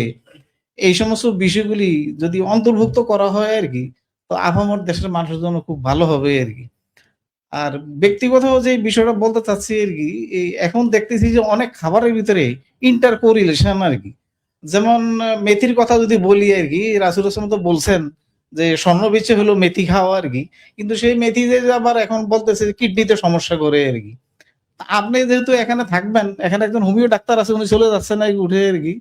এই সমস্ত বিষয়গুলি যদি অন্তর্ভুক্ত করা হয় আর কি, তো আপামর দেশের মানুষের জন্য খুব ভালো হবে আর কি। আর ব্যক্তিগত যে বিষয়টা বলতে চাচ্ছি আর কি, এই এখন দেখতেছি যে অনেক খাবারের ভিতরে ইন্টার কোরিলেশন আর কি, যেমন মেথির কথা যদি বলি আর কি, রাসূল হাসান তো বলছেন যে স্বর্ণ বিচ্ছে হলো মেথি খাওয়া আর কি, কিন্তু সেই মেথি যে আবার এখন বলতেছে কিডনিতে সমস্যা করে আর কি। আপনি যেহেতু এখানে থাকবেন, এখানে একজন হোমিও ডাক্তার আছে, উনি চলে যাচ্ছেন আর কি উঠে আর কি।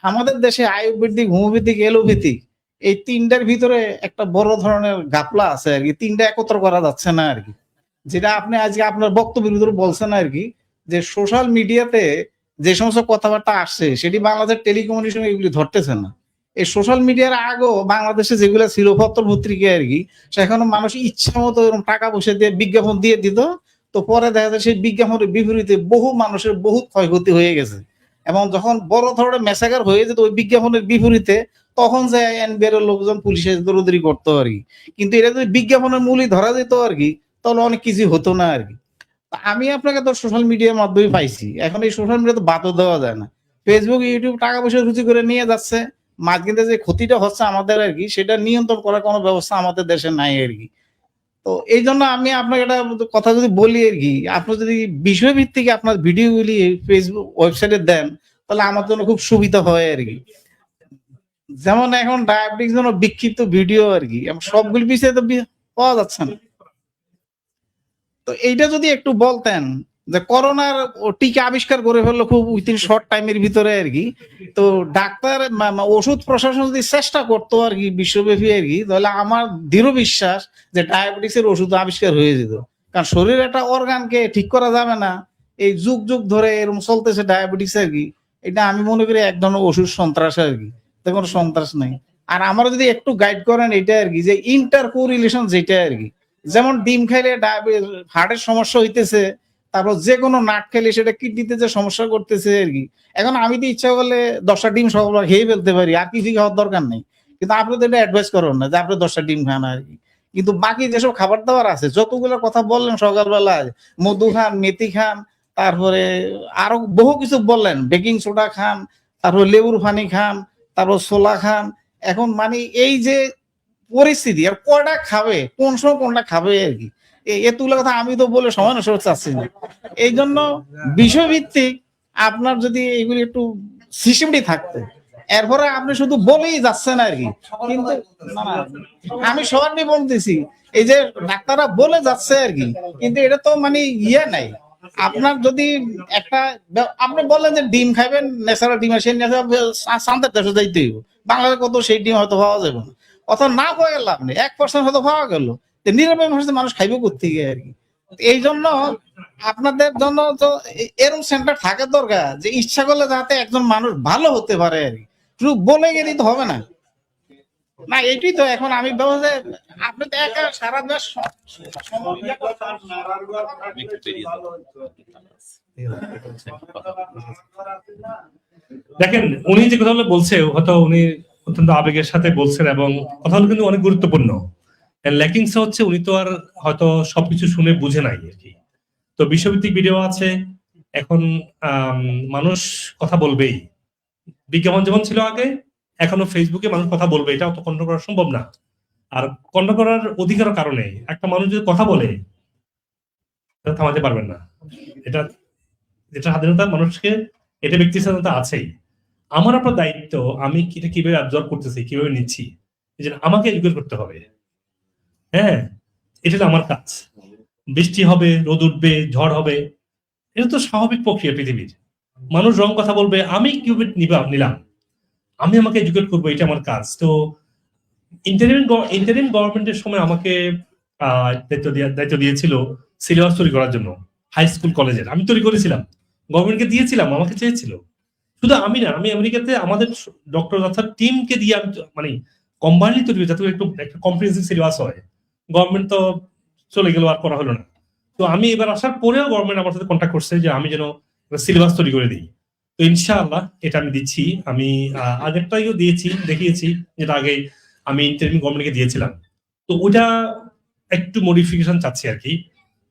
আমাদের দেশে আয়ুর্বেদিক, হোমিওপ্যাথিক, এলোপ্যাথিক এই তিনটার ভিতরে একটা বড় ধরনের গাপলা আছে আর কি, তিনটা একত্র করা যাচ্ছে না আর কি। যেটা আপনি আজকে আপনার বক্তব্যের ভিতরে বলছেন আর কি, যে সোশ্যাল মিডিয়াতে যে সমস্ত কথাবার্তা আসছে সেটি বাংলাদেশের টেলিকমিউনিকেশন এগুলি ধরতেছে না। এই সোশ্যাল মিডিয়ার আগেও বাংলাদেশে যেগুলো ছিল পত্র পত্রিকা আর কি, সেখানে মানুষ ইচ্ছা মতো এরকম টাকা পয়সা দিয়ে বিজ্ঞাপন দিয়ে দিত। তো পরে দেখা যায় সেই বিজ্ঞাপনের বিপরীতে বহু মানুষের বহু ক্ষয়ক্ষতি হয়ে গেছে। এবং যখন বড় ধরনের মেসাগার হয়ে যেত ওই বিজ্ঞাপনের বিপরীতে, তখন যে এনবিআর এর লোকজন পুলিশের দৌড়দৌড়ি করতো আর কি। কিন্তু এটা যদি বিজ্ঞাপনের মূলই ধরা যেত আর কি, তাহলে অনেক কিছু হতো না আর কি। আমি আপনাকে তো সোশ্যাল মিডিয়ার মাধ্যমে পাইছি, এখন এই সোশ্যাল মিডিয়া তো বাদও দেওয়া যায় না। ফেসবুক, ইউটিউব টাকা পয়সা রুচি করে নিয়ে যাচ্ছে, মাঝখানে যে ক্ষতিটা হচ্ছে আমাদের আর কি, সেটা নিয়ন্ত্রণ করার কোনো ব্যবস্থা আমাদের দেশে নাই আর কি। তো এই জন্য আমি আপনাকে একটা কথা যদি বলি আর কি, আপনি যদি বিষয়ভিত্তিক আপনার ভিডিওগুলি ফেসবুক ওয়েবসাইটে দেন, তাহলে আমার জন্য খুব সুবিধা হয় আর কি। যেমন এখন ডায়াবেটিস জন্য বিক্ষিপ্ত ভিডিও আর কি, সবগুলি বিষয়ে তো পাওয়া যাচ্ছে না। তো এইটা যদি একটু বলতেন যে করোনার টিকা আবিষ্কার করে ফেললো খুব উইথিন শর্ট টাইমের ভিতরে আর কি। তো ডাক্তার ওষুধ প্রশাসন যদি চেষ্টা করতো আর কি বিশ্বব্যাপী আর কি, তাহলে আমার দৃঢ় বিশ্বাস যে ডায়াবেটিসের ওষুধ আবিষ্কার হয়ে যেত। কারণ শরীরের একটা অর্গানকে ঠিক করা যাবে না, এই যুগ যুগ ধরে এরকম চলতেছে ডায়াবেটিস আর কি। এটা আমি মনে করি এক ধরনের ওষুধ সন্ত্রাস আর কি, তো কোনো সন্ত্রাস নাই। আর আমরা যদি একটু গাইড করেন এটা আর কি, যে ইন্টার কোরিলেশন যেটা আর কি, যেমন ডিম খাইলে হার্টের সমস্যা হইতেছে, তারপর যে কোনো নাট খেলে সেটা কিডনিতে যে সমস্যা করতেছে আর কি। এখন আমি তো ইচ্ছা করলে 10টা ডিম সকালবেলা খেয়ে ফেলতে পারি, আর কিছু খাওয়ার দরকার নেই, কিন্তু আপনি তো এটা অ্যাডভাইস করেন না যে আপনি 10টা ডিম খান আর কি। কিন্তু বাকি যেসব খাবার দাবার আছে যতগুলো কথা বললেন সকালবেলায়, মধু খান, মেথি খান, তারপরে আরো বহু কিছু বললেন, বেকিং সোডা খান, তারপর লেবুর পানি খান, তারপর ছোলা খান। এখন মানে এই যে পরিস্থিতি, আর কয়টা খাবে, কোন সময় কোনটা খাবে আর কি, এতগুলো কথা আমি তো বলে সময় নষ্ট করতে চাচ্ছি না। এই জন্য বিষয়ভিত্তিক আপনার যদি এগুলি একটু সিস্টেমটি থাকতো, এরপরে আপনি শুধু বলেই যাচ্ছেন আর কি। কিন্তু না না, আমি সবার নিয়ে বলতেছি, এই যে ডাক্তাররা বলে যাচ্ছে আর কি, কিন্তু এটা তো মানে ইয়ে নাই। আপনার যদি একটা আপনি বললেন যে ডিম খাবেন, ন্যাচারাল ডিম, সেই সান্তার দেশে যাইতে হইব, বাংলাদেশে কত সেই ডিম হয়তো পাওয়া যাবে না, অথবা না পাওয়া গেল আপনি 1% হয়তো পাওয়া গেল, নিরানব্বই মানুষ খাইবে কোথেকে আর কি। এই জন্য আপনাদের জন্য তো এরকম সেন্টার থাকা দরকার, যে ইচ্ছা করলে যাতে একজন মানুষ ভালো হতে পারে আর কি, শুধু বলে গেলেই তো হবে না। না এটাই তো এখন আমি ভাবছি, আপনি তো একা সারা দেশ দেখেন উনি যে কথাগুলো বলছে হয়তো উনি অত্যন্ত আবেগের সাথে বলছেন, এবং কথাগুলো কিন্তু অনেক গুরুত্বপূর্ণ। ল্যাকিংস হচ্ছে উনি তো আর হয়তো সবকিছু শুনে বুঝে নাই আর কি। তো বিশ্বভিত্তিক ভিডিও আছে, এখন মানুষ কথা বলবেই। বিজ্ঞাপন যেমন ছিল আগে, এখনো ফেসবুকে মানুষ কথা বলবে, এটা অত কন্ট্রোল করা সম্ভব না। আর কন্ট্রোল করার অধিকার কারণে একটা মানুষ যদি কথা বলে থামাতে পারবেন না। এটা স্বাধীনতা মানুষকে, এটা ব্যক্তি স্বাধীনতা আছেই। আমার আপনার দায়িত্ব, আমি এটা কিভাবে অ্যাবজর্ব করতেছি, কিভাবে নিচ্ছি, এই জন্য আমাকে এডুকেট করতে হবে। হ্যাঁ, এটা আমার কাজ। বৃষ্টি হবে, রোদ উঠবে, ঝড় হবে, এটা তো স্বাভাবিক প্রক্রিয়া পৃথিবীর। মানুষ রং কথা বলবে, আমি কিভাবে নিলাম, আমি আমাকে এডুকেট করবো, এটা আমার কাজ। তো ইন্টারিম গভর্নমেন্টের সময় আমাকে দায়িত্ব দিয়েছিল সিলেবাস তৈরি করার জন্য, হাই স্কুল কলেজের। আমি তৈরি করেছিলাম, গভর্নমেন্টকে দিয়েছিলাম, আমাকে চেয়েছিল। শুধু আমি না, আমি আমেরিকাতে আমাদের ডক্টর অর্থাৎ টিমকে দিয়ে আমি মানে কম্বাইনলি তৈরি যাতে একটু একটা কম্প্রিহেন্সিভ সিলেবাস হয়। গভর্নমেন্ট তো চলে গেল, আর করা হলো না। তো আমি এবার আসার পরেও গভর্নমেন্ট আমার সাথে কন্ট্যাক্ট করছে যে আমি যেন সিলেবাস তৈরি করে দিই। তো ইনশাআল্লাহ এটা আমি দিচ্ছি। আমি আগেরটাইও দেখিয়েছি, যেটা আগে আমি ইন্টারিম গভর্নমেন্টকে দিয়েছিলাম। তো ওটা একটু মডিফিকেশন চাচ্ছি আর কি।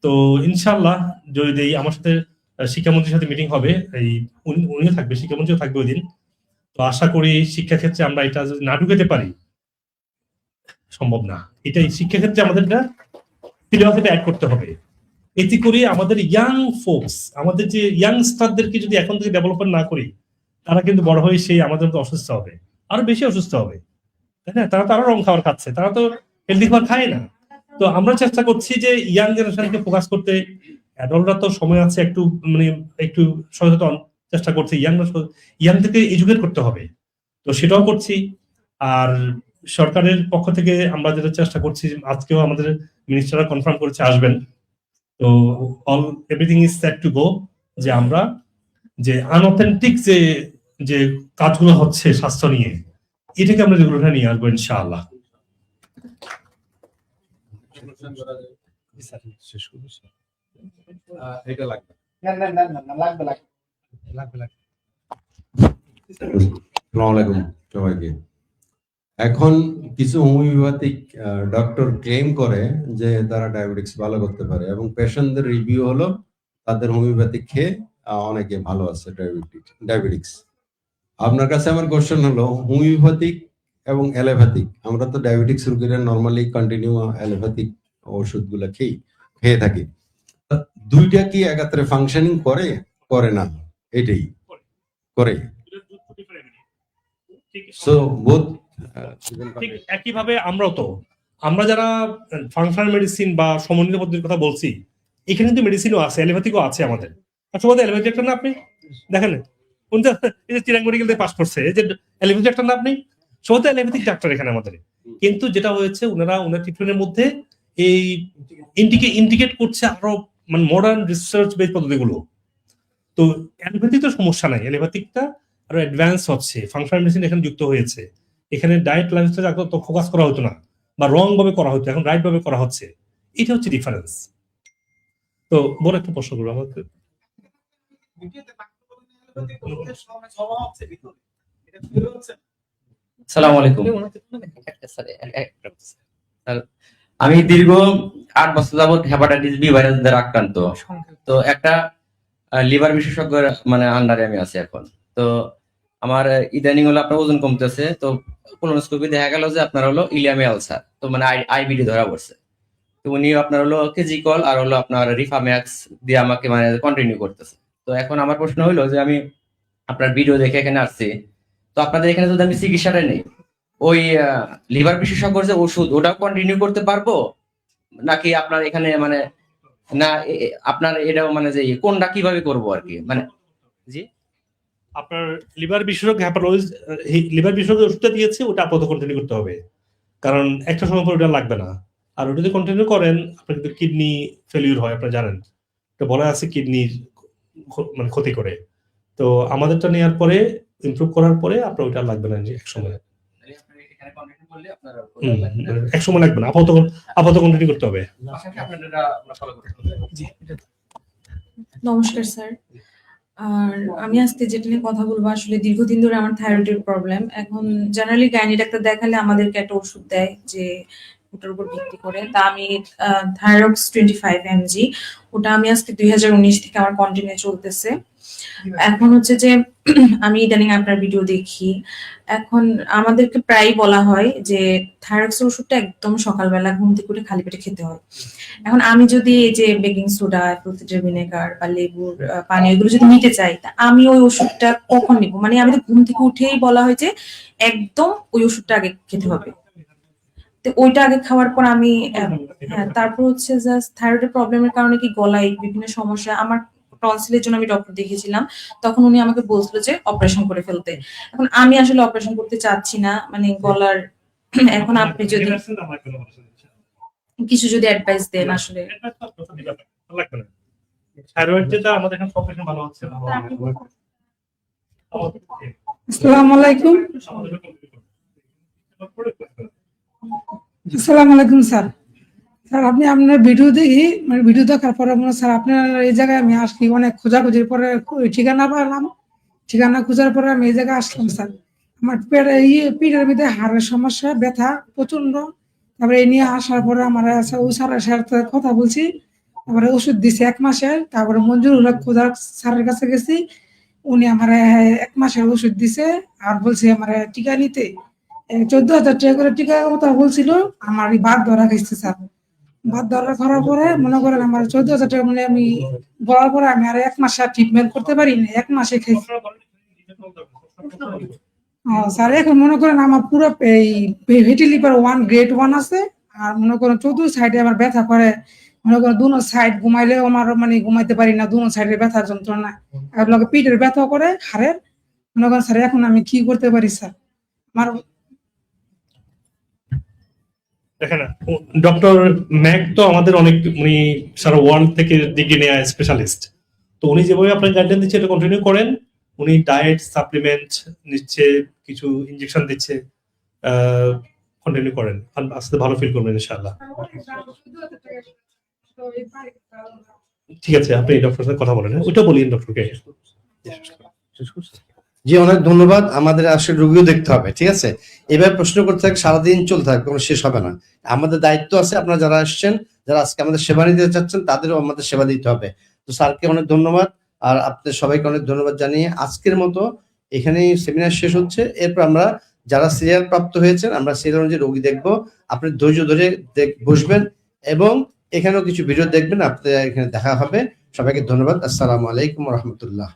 তো ইনশাআল্লাহ যদি আমার সাথে শিক্ষামন্ত্রীর সাথে মিটিং হবে, এই উনিও থাকবে, শিক্ষামন্ত্রীও থাকবে ওই দিন। তো আশা করি শিক্ষাক্ষেত্রে আমরা এটা যদি না ঢুকাতে পারি, সম্ভব না। এটাই শিক্ষাক্ষেত্রে আমাদের সিলেবাসে অ্যাড করতে হবে। এতে করে আমাদের ইয়াং ফোকস, আমাদের যে ইয়াংস্টারদেরকে যদি এখন থেকে ডেভেলপমেন্ট না করি, তারা কিন্তু বড় হয়ে সেই আমাদের মতো অসুস্থ হবে, আরো বেশি অসুস্থ হবে, তাই না? তারা তো আরো রং খাবার খাচ্ছে, তারা তো হেলদি খাবার খায় না। তো আমরা চেষ্টা করছি যে ইয়াং জেনারেশনকে ফোকাস করতে। অ্যাডাল্টরা তো সময় আছে একটু, মানে একটু সচেতন, চেষ্টা করছি ইয়াং থেকে এডুকেট করতে হবে। তো সেটাও করছি। আর সরকারের পক্ষ থেকে আমরা যেটা চেষ্টা করছি, আজকেও আমাদের মিনিস্টাররা কনফার্ম করেছে আসবেন। তো everything is set to go, যে আমরা যে আনঅথেন্টিক যে কাজগুলো হচ্ছে স্বাস্থ্য নিয়ে, এটাকে আমরা রেগুলার নিয়ে আসবো ইনশাআল্লাহ। এটা লাগবে আসসালামু আলাইকুম সবাইকে। এখন কিছু হোমিওপ্যাথিক ডক্টর ক্লেম করে যে তারা ডায়াবেটিক্স ভালো করতে পারে, এবং পেশেন্টদের রিভিউ হলো তাদের হোমিওপ্যাথিক খেয়ে অনেকে ভালো আছে ডায়াবেটিক্স। আপনার কাছে আমার কোশ্চেন হলো, হোমিওপ্যাথিক এবং অ্যালোপ্যাথিক, আমরা তো ডায়াবেটিক্স রোগীরা নর্মালি কন্টিনিউ অ্যালোপ্যাথিক ওষুধগুলো খেয়ে থাকি, দুইটা কি একাত্রে ফাংশনিং করে না? এটাই করে। সো বোথ ঠিক একইভাবে আমরা যারা ফাংশনাল মেডিসিন বা সমন্বিত পদ্ধতির কথা বলছি, এখানে কিন্তু মেডিসিনও আছে, অ্যালোপ্যাথিকও আছে আমাদের। আচ্ছা বলতে অ্যালোপ্যাথি একটা না আপনি দেখেন, উনি তো এই যে চিরাং মেডিকেল থেকে পাস করছে, এই যে অ্যালোপ্যাথি একটা না আপনি, সব তো অ্যালোপ্যাথিক ডাক্তার এখানে আমাদের। কিন্তু যেটা হয়েছে ওনার ট্রিটমেন্টের মধ্যে এই ইন্ডিকেট করছে আরো মানে মডার্ন রিসার্চ বেস পদ্ধতিগুলো। তো অ্যালোপ্যাথি তো সমস্যা নাই, অ্যালোপ্যাথিকটা আরো অ্যাডভান্স হচ্ছে, ফাংশনাল মেডিসিন এখানে যুক্ত হয়েছে। এখানে ডায়েট লাইফস্টাইল তো ফোকাস করা হতো না বা রং ভাবে করা হতো, এখন রাইট ভাবে করা হচ্ছে। এটা হচ্ছে ডিফারেন্স। তো বড় একটা প্রশ্ন করবো আমাকে, আসসালামু আলাইকুম। আমি দীর্ঘ 8 বছর যাবত হেপাটাইটিস বি ভাইরাস দ্বারা আক্রান্ত। তো একটা লিভার বিশেষজ্ঞের মানে আন্ডারে আমি আছি এখন। তো আমার ইদানিং হলো আপনার ওজন কমতেছে, তো কোলোনোস্কোপি দেখা গেল যে আপনার হলো ইলিয়ামে আলসার, তো মানে আইবিডি ধরা পড়ছে। তো উনি আপনার হলো কেজিকল আর হলো আপনার রিফাম্যাক্স দিয়ে আমাকে মানে কন্টিনিউ করতেছে। তো এখন আমার প্রশ্ন হলো যে আমি আপনার ভিডিও দেখে এখানে আসছি, তো আপনাদের এখানে যদি আমি চিকিৎসাটা নেই, ওই লিভার বিশেষজ্ঞর যে ওষুধ ওটাও কন্টিনিউ করতে পারবো নাকি আপনার এখানে মানে না আপনার এটাও মানে যে কোনটা কিভাবে করবো আর কি মানে? জি, আপনার লিভার বিশেষজ্ঞ লিভার বিশেষজ্ঞ ওষুধটা দিয়েছে, ওটা আপাতত কন্টিনিউ করতে হবে, কারণ একটা সময় পর ওটা লাগবে না। আর ওটা যদি কন্টিনিউ করেন আপনার কিন্তু কিডনি ফেলিউর হয়, আপনারা জানেন, এটা বলা আছে কিডনির মানে ক্ষতি করে। তো আমাদেরটা নেওয়ার পরে ইমপ্রুভ করার পরে আপনার ওটা লাগবে না এক সময়, এক সময় লাগবে না, আপাতত কন্টিনিউ করতে হবে। নমস্কার স্যার। আর আমি আজকে যেটা নিয়ে কথা বলবো, আসলে দীর্ঘদিন ধরে আমার থাইরয়েডের প্রবলেম। এখন জেনারেলি গাইনি ডাক্তার দেখালে আমাদেরকে একটা ওষুধ দেয় যে ওটার উপর ভিত্তি করে। তা আমি থাইরক্স 25 mg, ওটা আমি আজকে 2019 থেকে আমার কন্টিনিউ চলতেছে। এখন হচ্ছে যে আমি ইদানিং আপনার ভিডিও দেখি, এখন আমাদেরকে প্রায় বলা হয় যে থাইরক্সের ওষুধটা একদম সকালবেলা ঘুম থেকে উঠে খালি পেটে খেতে হয়। এখন আমি যদি এই যে baking soda, apple cider vinegar বা লেবুর পানি এগুলো যদি নিতে চাই, তা আমি ওই ওষুধটা কখন নিব? মানে আমি তো ঘুম থেকে উঠেই বলা হয় যে একদম ওই ওষুধটা আগে খেতে হবে, তো ওইটা আগে খাওয়ার পর আমি তারপর হচ্ছে জাস্ট থাইরয়েডের প্রবলেমের কারণে কি গলায় বিভিন্ন সমস্যা, আমার টনসিলের জন্য আমি ডক্টর দেখিয়েছিলাম, তখন উনি আমাকে বলছিল যে অপারেশন করে ফেলতে। এখন আমি আসলে অপারেশন করতে চাচ্ছি না, মানে গলার। এখন আপনি যদি কিছু যদি অ্যাডভাইস দেন আসলে। থাইরয়েড যেটা আমাদের এখানে সবকিছু ভালো হচ্ছে। আসসালামু আলাইকুম। আসসালামু আলাইকুম স্যার। স্যার আপনি আপনার ভিডিও দেখি, মানে ভিডিও দেখার পরে মনে স্যার আপনার এই জায়গায় আমি আসছি, অনেক খোঁজাখুঁজির পরে ঠিকানা পেলাম, ঠিকানা খোঁজার পরে আমি এই জায়গায় আসলাম স্যার। আমার পিঠের ভিতরে হাড়ের সমস্যা, ব্যথা প্রচন্ড। তারপরে এই নিয়ে আসার পরে আমার ওই স্যারের সাথে কথা বলছি, তারপরে ওষুধ দিছে 1 মাসের। তারপরে মঞ্জুর খোঁজার স্যারের কাছে গেছি, উনি আমার 1 মাসের ওষুধ দিছে আর বলছে আমার টিকা নিতে 14,000 টাকা করে টিকা কথা বলছিল। আমার বাদ ধরা গেছে স্যার, বাদ ধরা করার পরে মনে করেন আমার 14,000 টাকা মানে আমি বলার পরে আমি আর 1 মাসে ট্রিটমেন্ট করতে পারি না, 1 মাসে খেয়েছি। স্যার এখন মনে করেন আমার পুরো এই ফ্যাটি লিভার 1 গ্রেড 1 আছে, আর মনে করেন 14 সাইডে আমার ব্যথা করে, মনে করেন দুনো সাইড ঘুমাইলেও আমার মানে ঘুমাইতে পারি না, দুনো সাইডে ব্যথার যন্ত্রণা, আর লগে পিঠের ব্যথা করে হাড়ের। মনে করেন স্যার এখন আমি কি করতে পারি স্যার? আমার দেখেন ডক্টর ম্যাক তো আমাদের অনেক, উনি সারা ওয়ার্ল্ড থেকে ডিগ্রি নেওয়া স্পেশালিস্ট। তো উনি যেভাবে আপনার গাইডলাইন দিচ্ছে এটা কন্টিনিউ করেন। উনি ডায়েট সাপ্লিমেন্ট নিচ্ছে, কিছু ইনজেকশন দিচ্ছে, কন্টিনিউ করেন, আস্তে ভালো ফিল করবেন ইনশাআল্লাহ। ঠিক আছে, আপনি ডক্টরের সাথে কথা বলেন, ওইটা বলিন ডক্টরকে। জি অনেক ধন্যবাদ। আমাদের আসলে রোগীও দেখতে হবে, ঠিক আছে? এবার প্রশ্ন করতে থাকবে, সারাদিন চলতে থাকবে, কোনো শেষ হবে না। আমাদের দায়িত্ব আছে, আপনারা যারা আসছেন, যারা আজকে আমাদের সেবা নিতে চাচ্ছেন, তাদেরও আমাদের সেবা দিতে হবে। তো স্যারকে অনেক ধন্যবাদ, আর আপনাদের সবাইকে অনেক ধন্যবাদ জানিয়ে আজকের মতো এখানেই সেমিনার শেষ হচ্ছে। এরপর আমরা যারা সিরিয়াল প্রাপ্ত হয়েছেন, আমরা সিরিয়াল অনুযায়ী রোগী দেখবো। আপনি ধৈর্য ধরে বসবেন এবং এখানেও কিছু ভিডিও দেখবেন, আপনাদের এখানে দেখা হবে। সবাইকে ধন্যবাদ। আসসালামু আলাইকুম রহমতুল্লাহ।